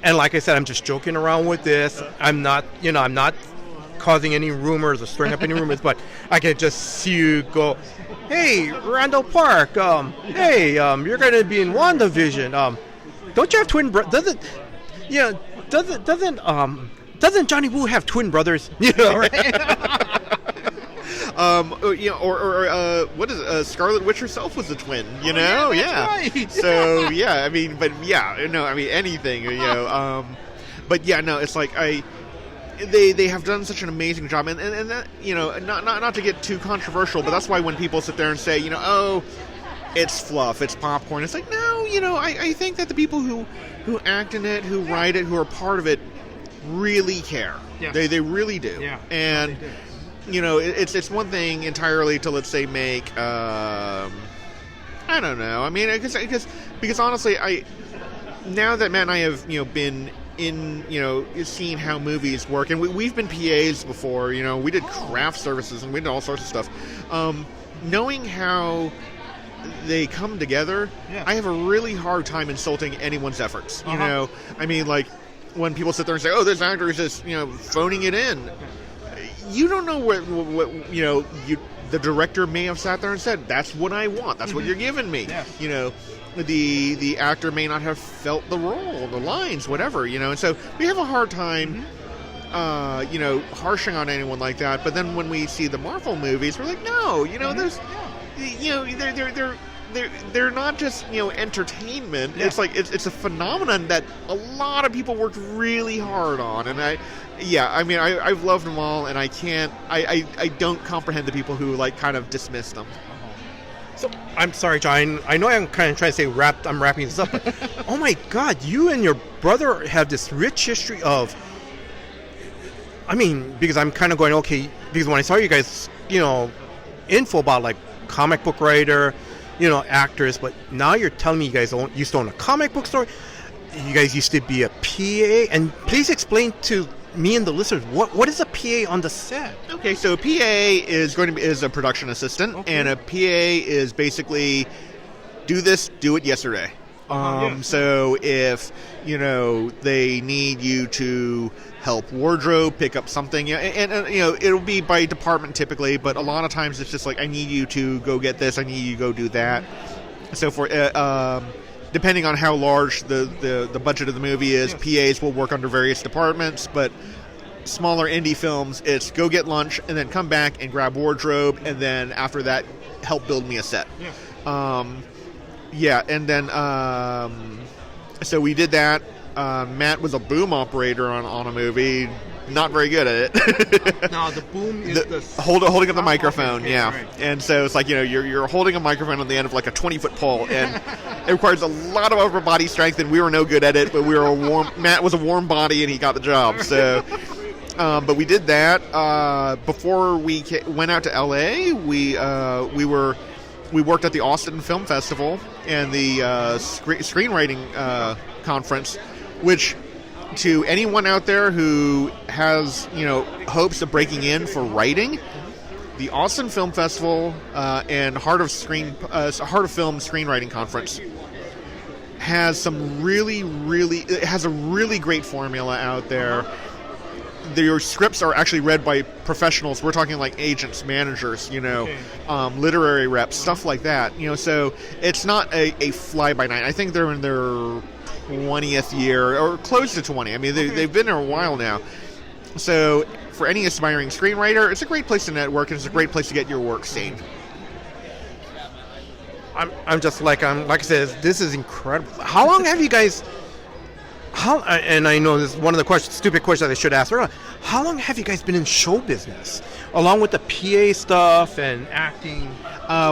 S1: and like I said, I'm just joking around with this. I'm not causing any rumors or stirring up any rumors, but I can just see you go, hey, Randall Park, hey, you're going to be in WandaVision. Don't you have twin brothers? Doesn't Johnny Woo have twin brothers? You know, right?
S2: What is it? Scarlet Witch herself was a twin, you know?
S1: Yeah. Right.
S2: So, yeah, I mean, but yeah, no, I mean, anything, but yeah, no, it's like they have done such an amazing job, and that, not to get too controversial, but that's why when people sit there and say, oh, it's fluff, it's popcorn, it's like, no, I think that the people who act in it, who write it, who are part of it, really care. Yes. They really do. Yeah. And it's one thing entirely to, let's say, make I don't know. I mean, because honestly, now that Matt and I have been in seen how movies work, and we've been PAs before. We did craft services and we did all sorts of stuff. Knowing how they come together, I have a really hard time insulting anyone's efforts. I mean, like when people sit there and say, "Oh, this actor is just phoning it in," you don't know what the director may have sat there and said, "That's what I want. That's what you're giving me." Yeah. The actor may not have felt the role, the lines, whatever. And so we have a hard time, harshing on anyone like that. But then when we see the Marvel movies, we're like, no, there's, they're not just entertainment. Yeah. It's like it's a phenomenon that a lot of people worked really hard on, and I've loved them all, and I don't comprehend the people who like kind of dismiss them.
S1: So I'm sorry, John. I know I'm kind of trying to say I'm wrapping this up, but oh my God, you and your brother have this rich history of. I mean, because I'm kind of going okay. Because when I saw you guys, info about like comic book writer, actors, but now you're telling me you guys used to own a comic book store. You guys used to be a PA, and please explain to me and the listeners what is a PA on the set. Okay, so a PA is a production assistant, and a PA is basically do it yesterday. So if they need you to help wardrobe, pick up something, and it'll be by department typically, but a lot of times it's just like, I need you to go get this, I need you to go do that. So for depending on how large the budget of the movie is, PAs will work under various departments, but smaller indie films, it's go get lunch and then come back and grab wardrobe, and then after that help build me a set. And then so we did that. Matt was a boom operator on a movie, not very good at it. No, the boom is
S2: holding up the microphone,
S1: okay,
S2: yeah. Right. And so it's like you're holding a microphone on the end of like a 20-foot pole, and it requires a lot of upper body strength, and we were no good at it. But Matt was a warm body, and he got the job. So, but we did that before we went out to LA. We worked at the Austin Film Festival and the screenwriting conference, which to anyone out there who has hopes of breaking in for writing, the Austin Film Festival and Heart of Film Screenwriting Conference has some it has a really great formula out there. Your scripts are actually read by professionals. We're talking like agents, managers, literary reps, stuff like that. So it's not a fly-by-night. I think they're in their 20th year, or close to 20. I mean, they've been there a while now. So for any aspiring screenwriter, it's a great place to network, and it's a great place to get your work seen. I'm like I said, this is incredible. How long have you guys
S1: And I know this is one of the stupid questions I should ask earlier. How long have you guys been in show business, along with the PA stuff and acting?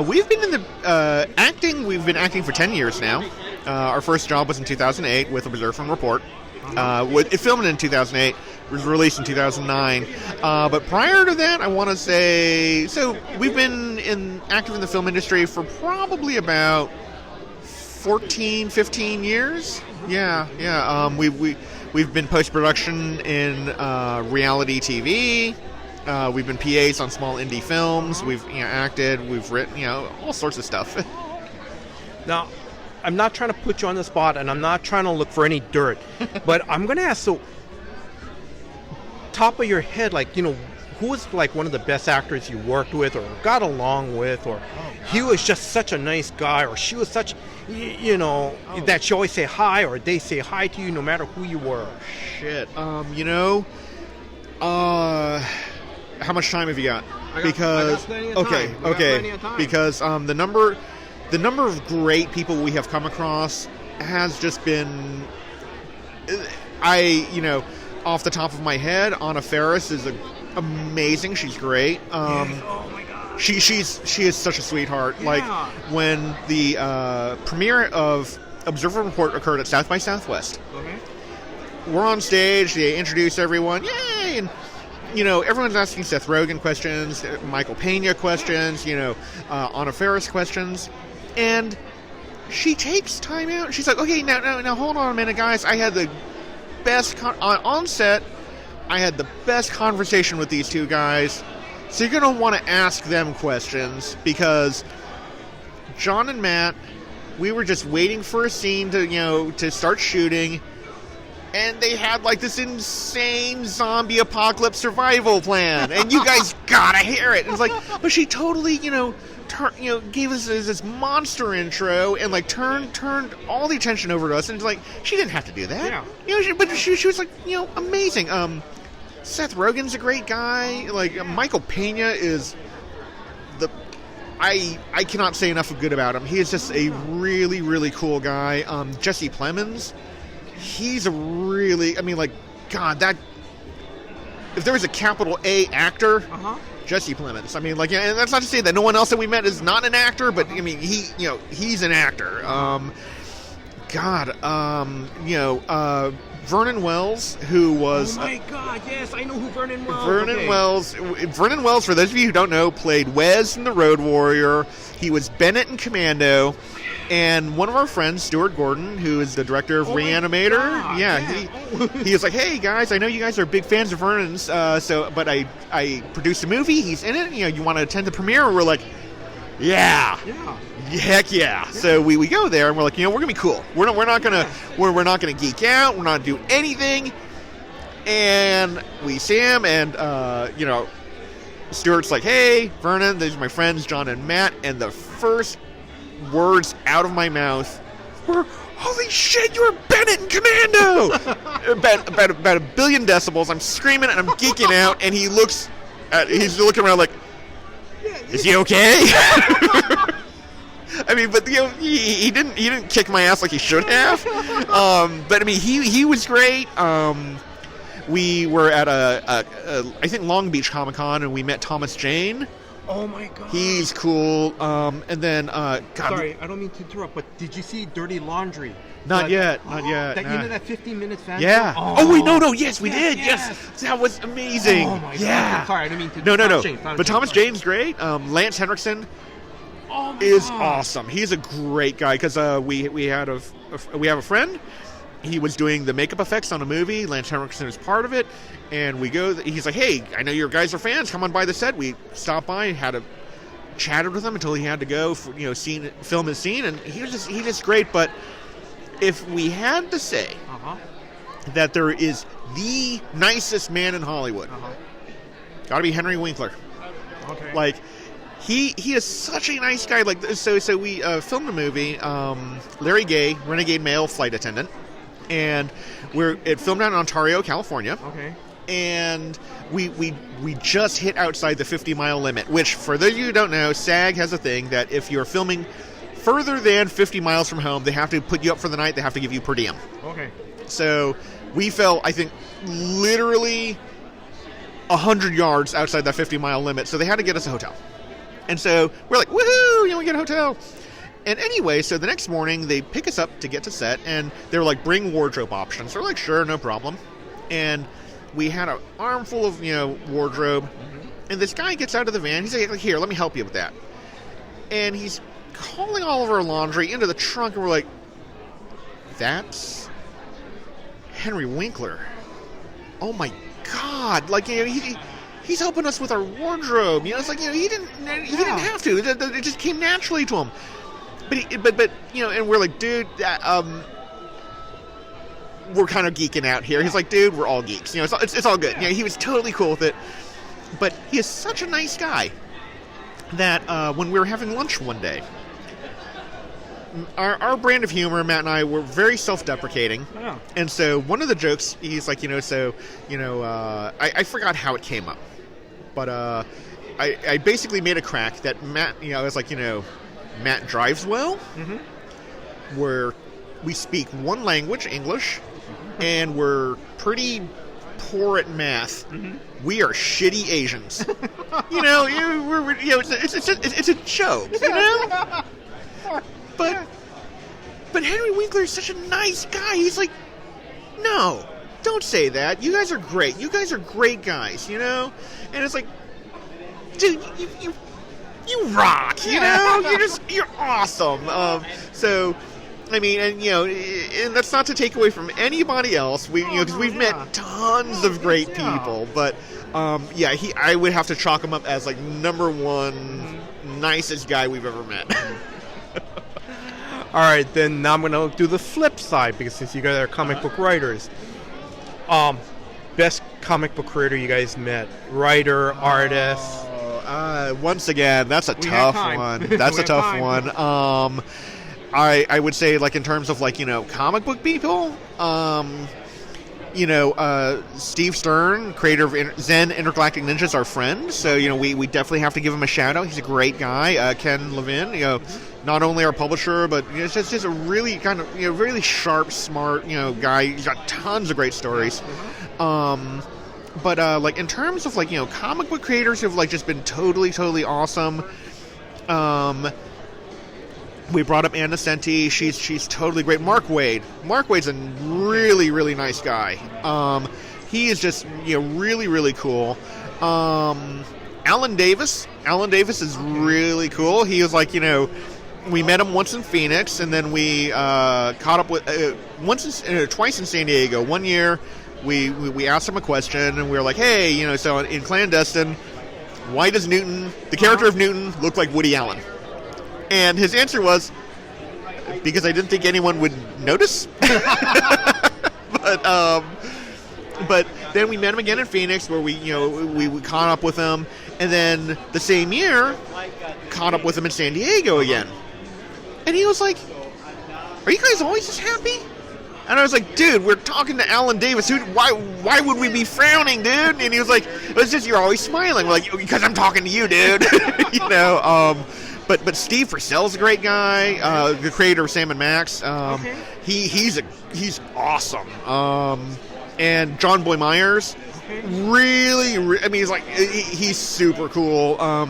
S2: We've been in the acting. We've been acting for 10 years now. Our first job was in 2008 with Observe and Report. It filmed in 2008. Was released in 2009. But prior to that, I want to say, so we've been active in the film industry for probably about 14, 15 years. Yeah. We've been post-production in reality TV. We've been PAs on small indie films. We've acted. We've written all sorts of stuff.
S1: Now, I'm not trying to put you on the spot, and I'm not trying to look for any dirt, but I'm going to ask, so top of your head, who was like one of the best actors you worked with or got along with, or he was just such a nice guy, or she was such, that she always say hi, or they say hi to you no matter who you were?
S2: Shit. How much time have you got?
S1: I got plenty of time.
S2: Okay. Because the number of great people we have come across has just been, off the top of my head, Anna Faris is amazing. She's great.
S1: Oh my God.
S2: She is such a sweetheart.
S1: Yeah.
S2: Like when the premiere of Observer Report occurred at South by Southwest.
S1: Okay.
S2: We're on stage. They introduce everyone. Yay! And everyone's asking Seth Rogen questions, Michael Pena questions, Anna Faris questions, and she takes time out. She's like, "Okay, now, hold on a minute, guys. I had the best on set. I had the best conversation with these two guys. So you're gonna want to ask them questions because John and Matt, we were just waiting for a scene to start shooting." And they had like this insane zombie apocalypse survival plan, and you guys gotta hear it. And it's like, but she totally, gave us this monster intro and like turned all the attention over to us. And it's like she didn't have to do that.
S1: Yeah.
S2: But she was like, amazing. Seth Rogen's a great guy. Like Michael Pena is I cannot say enough good about him. He is just a really, really cool guy. Jesse Plemons. He's a really, God, that, if there was a capital A actor, Jesse Plemons. And that's not to say that no one else that we met is not an actor, but he's an actor. Vernon Wells, who was...
S1: Oh my God, yes, I know who Vernon Wells is.
S2: Vernon Wells, for those of you who don't know, played Wes in The Road Warrior. He was Bennett in Commando. And one of our friends, Stuart Gordon, who is the director of Reanimator, he was like, "Hey guys, I know you guys are big fans of Vernon's, but I produced a movie. He's in it. You want to attend the premiere?" And we're like, "Yeah, heck yeah!" So we go there and we're like, we're gonna be cool. We're not gonna geek out. We're not do anything. And we see him, and Stuart's like, "Hey, Vernon, these are my friends, John and Matt," and the first words out of my mouth were, "Holy shit, you're Bennett in Commando!" about a billion decibels. I'm screaming and I'm geeking out, and he's looking around like, "Is he okay?" But he didn't kick my ass like he should have. But he was great. We were at I think Long Beach Comic Con, and we met Thomas Jane.
S1: Oh my God.
S2: He's cool. And then, God.
S1: Sorry, I don't mean to interrupt, but did you see Dirty Laundry?
S2: Not yet.
S1: That 15-minute fan
S2: Yeah.
S1: film?
S2: Oh, wait, no, yes, we did. Yes. That was amazing.
S1: Oh my God.
S2: Yeah.
S1: Sorry, I didn't mean to.
S2: No. But Thomas Jane's great. Lance Henriksen is awesome. He's a great guy because we have a friend. He was doing the makeup effects on a movie. Lance Henriksen is part of it. And we go, he's like, "Hey, I know you guys are fans. Come on by the set." We stopped by, chatted with him until he had to go for, film his scene. And he's just great. But if we had to say that there is the nicest man in Hollywood, gotta be Henry Winkler.
S1: Okay.
S2: Like, he is such a nice guy. Like, so we filmed a movie, Larry Gay, Renegade Male Flight Attendant. And it filmed out in Ontario, California.
S1: Okay.
S2: And we just hit outside the 50-mile limit, which, for those of you who don't know, SAG has a thing that if you're filming further than 50 miles from home, they have to put you up for the night. They have to give you per diem.
S3: Okay.
S2: So we fell, I think, literally 100 yards outside that 50-mile limit. So they had to get us a hotel. And so we're like, woohoo, we get a hotel. And anyway, so the next morning, they pick us up to get to set, and they were like, bring wardrobe options. So we're like, sure, no problem. And we had an armful of, wardrobe. And this guy gets out of the van. He's like, here, let me help you with that. And he's hauling all of our laundry into the trunk, and we're like, that's Henry Winkler. Oh, my God. Like, he's helping us with our wardrobe. It's like, he didn't have to. It just came naturally to him. But and we're like, dude, we're kind of geeking out here. He's like, dude, we're all geeks. It's all good. He was totally cool with it. But he is such a nice guy that when we were having lunch one day, our brand of humor, Matt and I, were very self-deprecating. Oh. And so one of the jokes, he's like, I forgot how it came up. But I basically made a crack that Matt, I was like, Matt drives well, where we speak one language, English, and we're pretty poor at math. We are shitty Asians. It's a joke, But Henry Winkler is such a nice guy. He's like, no, don't say that. You guys are great. You guys are great guys, And it's like, dude, you rock, you're awesome. So, I mean, and that's not to take away from anybody else. Because we've met tons of great people, but I would have to chalk him up as like number one nicest guy we've ever met.
S1: All right, then now I'm going to do the flip side, because since you guys are comic book writers, best comic boc creator you guys met, writer, artist.
S2: Once again, that's a tough one. That's a tough one. I would say, like, in terms of, like, comic book people, Steve Stern, creator of Zen Intergalactic Ninjas, our friend. So, we definitely have to give him a shout out. He's a great guy. Ken Levin, not only our publisher, but it's just a really kind of, really sharp, smart, guy. He's got tons of great stories. But like, in terms of, like, comic book creators who've, like, just been totally, totally awesome. We brought up Ann Nesenti. She's totally great. Mark Wade's a really, really nice guy. He is just, really, really cool. Alan Davis is really cool. He was like, we met him once in Phoenix, and then we caught up with twice in San Diego. One year, we asked him a question, and we were like, hey, so in Clandestine, why does Newton, the character of Newton, look like Woody Allen? And his answer was, because I didn't think anyone would notice. But then we met him again in Phoenix, where we caught up with him, and then the same year caught up with him in San Diego again. And he was like, "Are you guys always this happy?" And I was like, "Dude, we're talking to Alan Davis. Why would we be frowning, dude?" And he was like, "It's just you're always smiling." We're like, "Because I'm talking to you, dude." But Steve Purcell's a great guy, the creator of Sam and Max. He's awesome. And John Boy Myers, really, I mean, he's super I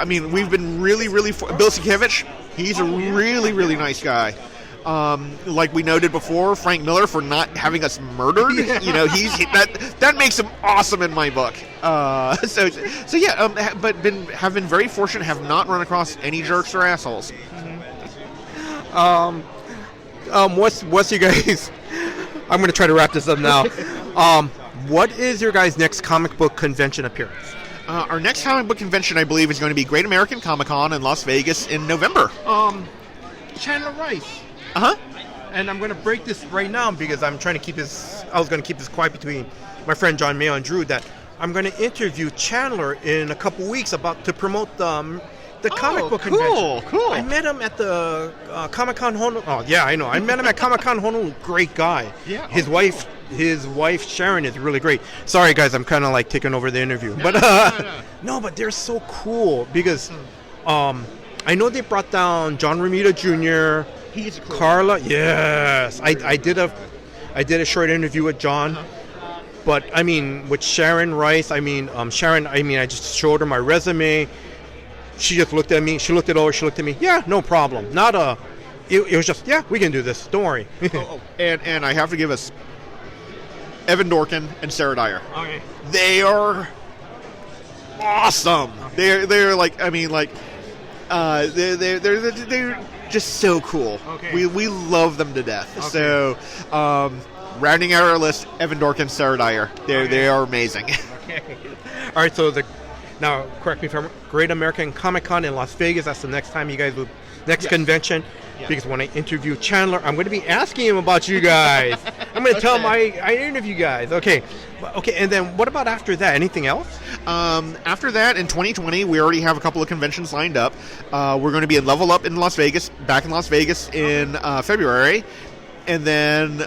S2: mean, we've been really, really... Bill Sienkiewicz, he's a really, really nice guy. Like we noted before, Frank Miller for not having us murdered. That makes him awesome in my book. But have been very fortunate, have not run across any jerks or assholes.
S1: What's you guys? I'm going to try to wrap this up now. What is your guys' next comic book convention appearance?
S2: Our next comic book convention, I believe, is going to be Great American Comic-Con in Las Vegas in November.
S1: Chandler Rice.
S2: Uh-huh.
S1: And I'm going to break this right now because I'm trying to keep this... I was going to keep this quiet between my friend John Mayo and Drew, that I'm going to interview Chandler in a couple weeks to promote the comic book convention.
S2: Cool.
S1: I met him at the Comic-Con Honolulu. Oh, yeah, I know. I met him at Comic-Con Honolulu. Great guy.
S2: Yeah.
S1: His wife his wife Sharon is really great. Sorry guys, I'm kind of like taking over the interview, but no, but they're so cool because I know they brought down John Romita Jr.
S2: He's cool.
S1: Carla. Yes, I did a short interview with John. But I mean, with Sharon Rice, Sharon. I just showed her my resume. She just looked at me. She looked it over. She looked at me. Yeah, no problem. Not a. It was just, yeah, we can do this. Don't worry.
S2: And I have to give us Evan Dorkin and Sarah Dyer.
S1: Okay.
S2: They are awesome. Okay. They're like, they're just so cool.
S1: Okay.
S2: We love them to death.
S1: Okay.
S2: So, rounding out our list, Evan Dorkin, Sarah Dyer. They are amazing.
S1: Okay. All right. So now, correct me if I'm Great American Comic Con in Las Vegas. That's the next time you guys will. Next convention. Yeah. Because when I interview Chandler, I'm going to be asking him about you guys. I'm going to tell him I interview you guys. Okay. And then what about after that? Anything else?
S2: After that, in 2020, we already have a couple of conventions lined up. We're going to be at Level Up in Las Vegas, back in Las Vegas in February. And then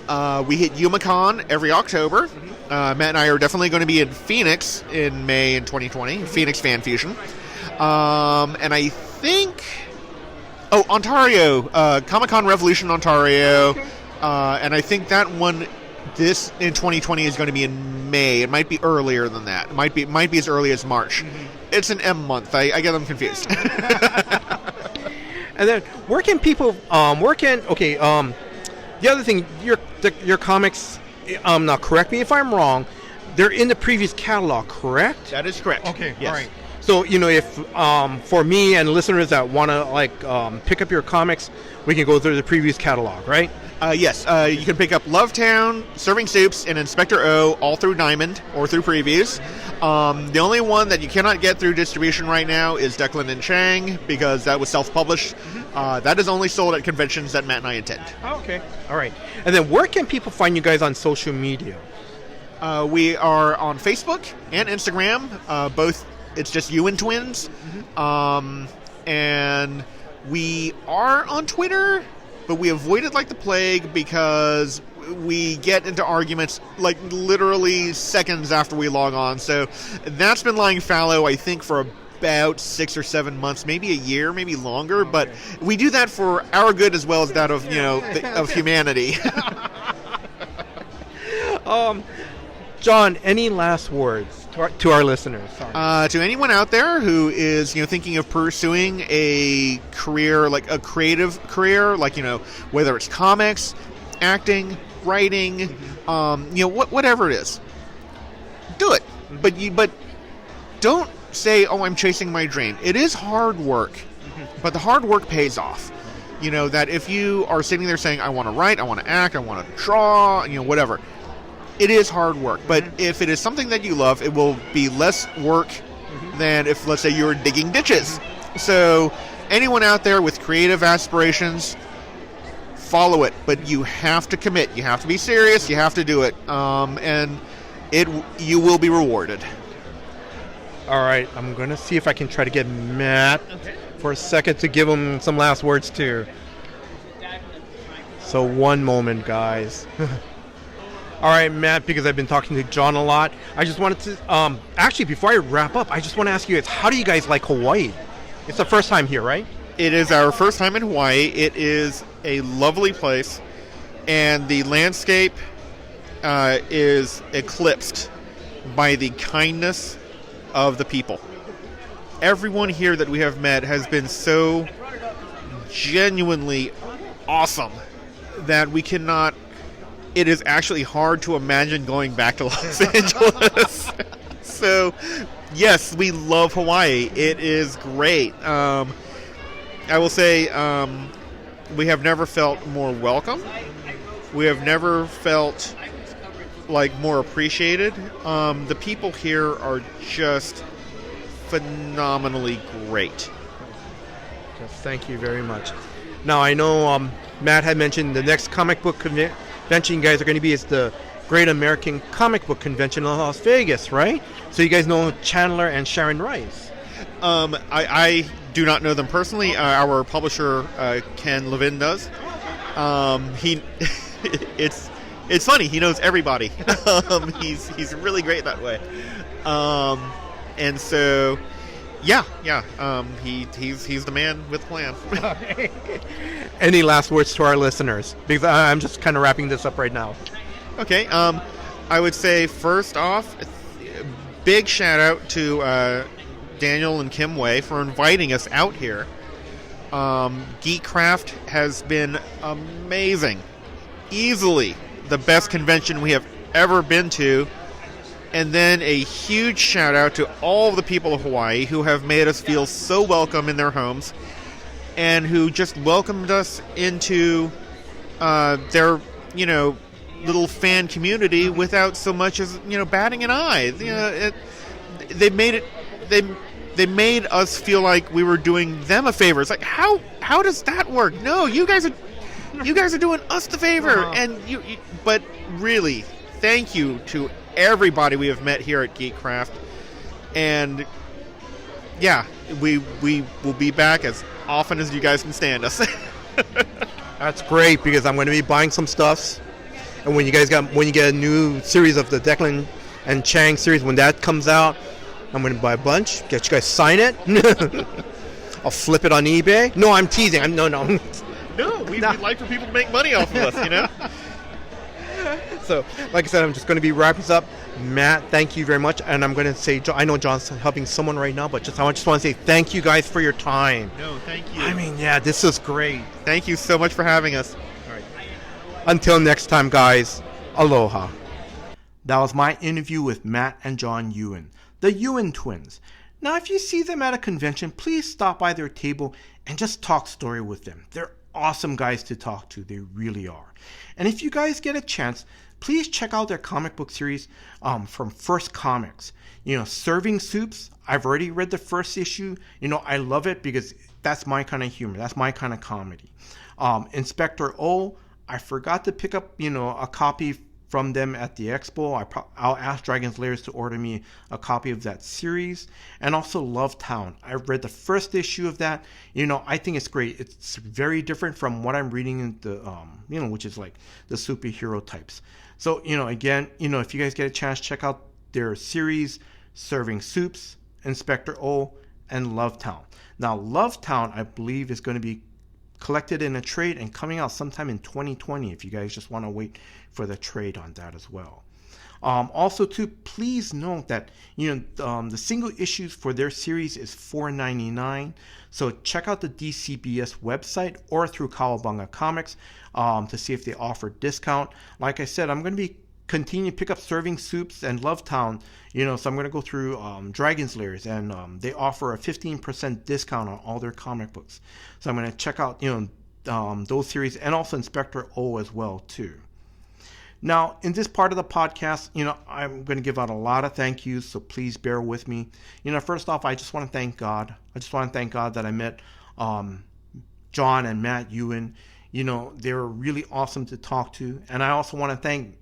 S2: we hit YumaCon every October. Matt and I are definitely going to be in Phoenix in May in 2020, Phoenix Fan Fusion. And I think... Oh, Ontario, Comic-Con Revolution Ontario, and I think that one, this in 2020 is going to be in May. It might be earlier than that. It might be as early as March. It's an M month. I get them confused.
S1: And then where can people the other thing, your comics, now correct me if I'm wrong, they're in the previous catalog, correct?
S2: That is correct.
S1: Okay,
S2: yes.
S1: All right. So, if for me and listeners that want to pick up your comics, we can go through the previous catalog, right?
S2: Yes. You can pick up Lovetown, Serving Soups, and Inspector O all through Diamond or through previews. The only one that you cannot get through distribution right now is Declan and Chang because that was self-published. That is only sold at conventions that Matt and I attend.
S1: Oh, okay. All right. And then where can people find you guys on social media?
S2: We are on Facebook and Instagram, both. It's just Yuan Twins. And we are on Twitter, but we avoid it like the plague because we get into arguments like literally seconds after we log on. So that's been lying fallow, I think, for about 6 or 7 months, maybe a year, maybe longer. Okay. But we do that for our good as well as that of, of humanity.
S1: John, any last words to our listeners?
S2: To anyone out there who is, thinking of pursuing a career, like a creative career, like, whether it's comics, acting, writing, whatever it is, do it. But don't say, "Oh, I'm chasing my dream." It is hard work, but the hard work pays off. That if you are sitting there saying, "I want to write, I want to act, I want to draw," whatever. It is hard work, but if it is something that you love, it will be less work than if, let's say, you were digging ditches. So anyone out there with creative aspirations, follow it, but you have to commit. You have to be serious. You have to do it, and you will be rewarded.
S1: All right, I'm going to see if I can try to get Matt for a second to give him some last words too. So one moment, guys. All right, Matt, because I've been talking to John a lot, I just wanted to, actually, before I wrap up, I just want to ask you guys, how do you guys like Hawaii? It's the first time here, right?
S2: It is our first time in Hawaii. It is a lovely place, and the landscape is eclipsed by the kindness of the people. Everyone here that we have met has been so genuinely awesome that we cannot... It is actually hard to imagine going back to Los Angeles. So, yes, we love Hawaii. It is great. I will say we have never felt more welcome. We have never felt like more appreciated. The people here are just phenomenally great.
S1: Yes, thank you very much. Now, I know Matt had mentioned the next comic book convention you guys are going to be is the Great American Comic Book Convention in Las Vegas, right? So you guys know Chandler and Sharon Rice.
S2: I do not know them personally. Our publisher, Ken Levin, does. it's funny. He knows everybody. He's really great that way. And so, yeah. He's the man with a plan.
S1: Any last words to our listeners? Because I'm just kind of wrapping this up right now.
S2: Okay. I would say first off, big shout out to Daniel and Kim Wei for inviting us out here. Geek Craft has been amazing. Easily the best convention we have ever been to. And then a huge shout out to all of the people of Hawaii who have made us feel so welcome in their homes and who just welcomed us into their, little fan community without so much as, batting an eye. They made us feel like we were doing them a favor. It's like, how does that work? No, you guys are doing us the favor. And but really, thank you to everybody we have met here at Geek Craft. And yeah, we will be back as often as you guys can stand us.
S1: That's great, because I'm going to be buying some stuffs. And when you get a new series of the Declan and Chang series, when that comes out, I'm going to buy a bunch, get you guys sign it. I'll flip it on eBay. No, I'm teasing. No.
S2: No, we'd like for people to make money off of us,
S1: So, like I said, I'm just going to be wrapping this up. Matt, thank you very much. And I'm going to say, I know John's helping someone right now, but I just want to say thank you guys for your time.
S2: No, thank you.
S1: I mean, yeah, this is great.
S2: Thank you so much for having us.
S1: All right. Until next time, guys, aloha. That was my interview with Matt and John Yuan, the Yuan twins. Now, if you see them at a convention, please stop by their table and just talk story with them. They're awesome guys to talk to. They really are. And if you guys get a chance, please check out their comic book series from First Comics. Serving Soups. I've already read the first issue. I love it because that's my kind of humor. That's my kind of comedy. Inspector O, I forgot to pick up, a copy from them at the expo. I'll ask Dragon's Lairs to order me a copy of that series. And also Love Town. I've read the first issue of that. I think it's great. It's very different from what I'm reading in the, which is like the superhero types. So, again, if you guys get a chance, check out their series, Serving Soups, Inspector O, and Love Town. Now, Love Town, I believe, is going to be collected in a trade and coming out sometime in 2020 if you guys just want to wait for the trade on that as well. Also, too, please note that the single issues for their series is $4.99. So check out the DCBS website or through Cowabunga Comics to see if they offer discount. Like I said, I'm going to be continuing to pick up Serving Soups and Love Town. So I'm going to go through Dragon's Lairs, and they offer a 15% discount on all their comic books. So I'm going to check out those series, and also Inspector O as well too. Now, in this part of the podcast, I'm going to give out a lot of thank yous, so please bear with me. First off, I just want to thank God. I just want to thank God that I met John and Matt Yuan. They were really awesome to talk to. And I also want to thank,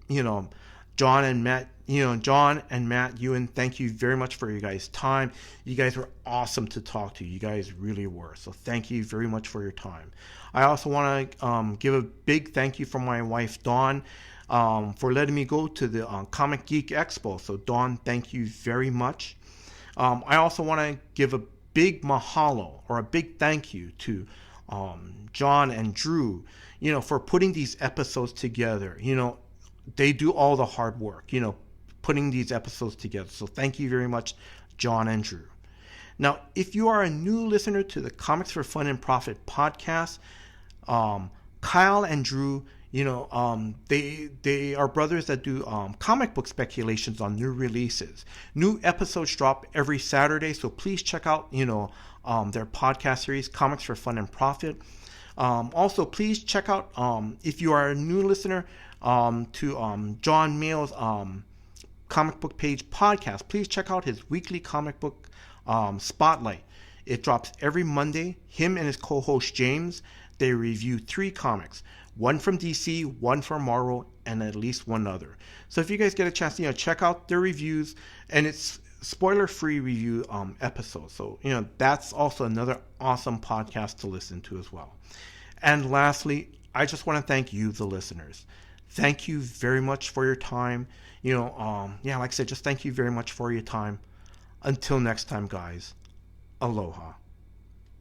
S1: John and Matt Yuan. Thank you very much for your guys' time. You guys were awesome to talk to. You guys really were. So thank you very much for your time. I also want to give a big thank you from my wife, Dawn, for letting me go to the Comic Geek Expo. So Dawn, thank you very much. I also want to give a big mahalo or a big thank you to John and Drew, for putting these episodes together. They do all the hard work, putting these episodes together. So thank you very much, John and Drew. Now, if you are a new listener to the Comics for Fun and Profit podcast, Kyle and Drew, they are brothers that do comic book speculations on new releases. New episodes drop every Saturday, so please check out, their podcast series, Comics for Fun and Profit. Also, please check out, if you are a new listener to John Mayall's comic book page podcast, please check out his weekly comic book spotlight. It drops every Monday. Him and his co-host James, they review 3 comics. One from DC, one from Marvel, and at least one other. So if you guys get a chance, check out their reviews, and it's spoiler-free review episodes. So, that's also another awesome podcast to listen to as well. And lastly, I just want to thank you, the listeners. thank you very much for your time. Like I said, just thank you very much for your time. Until next time, guys. Aloha.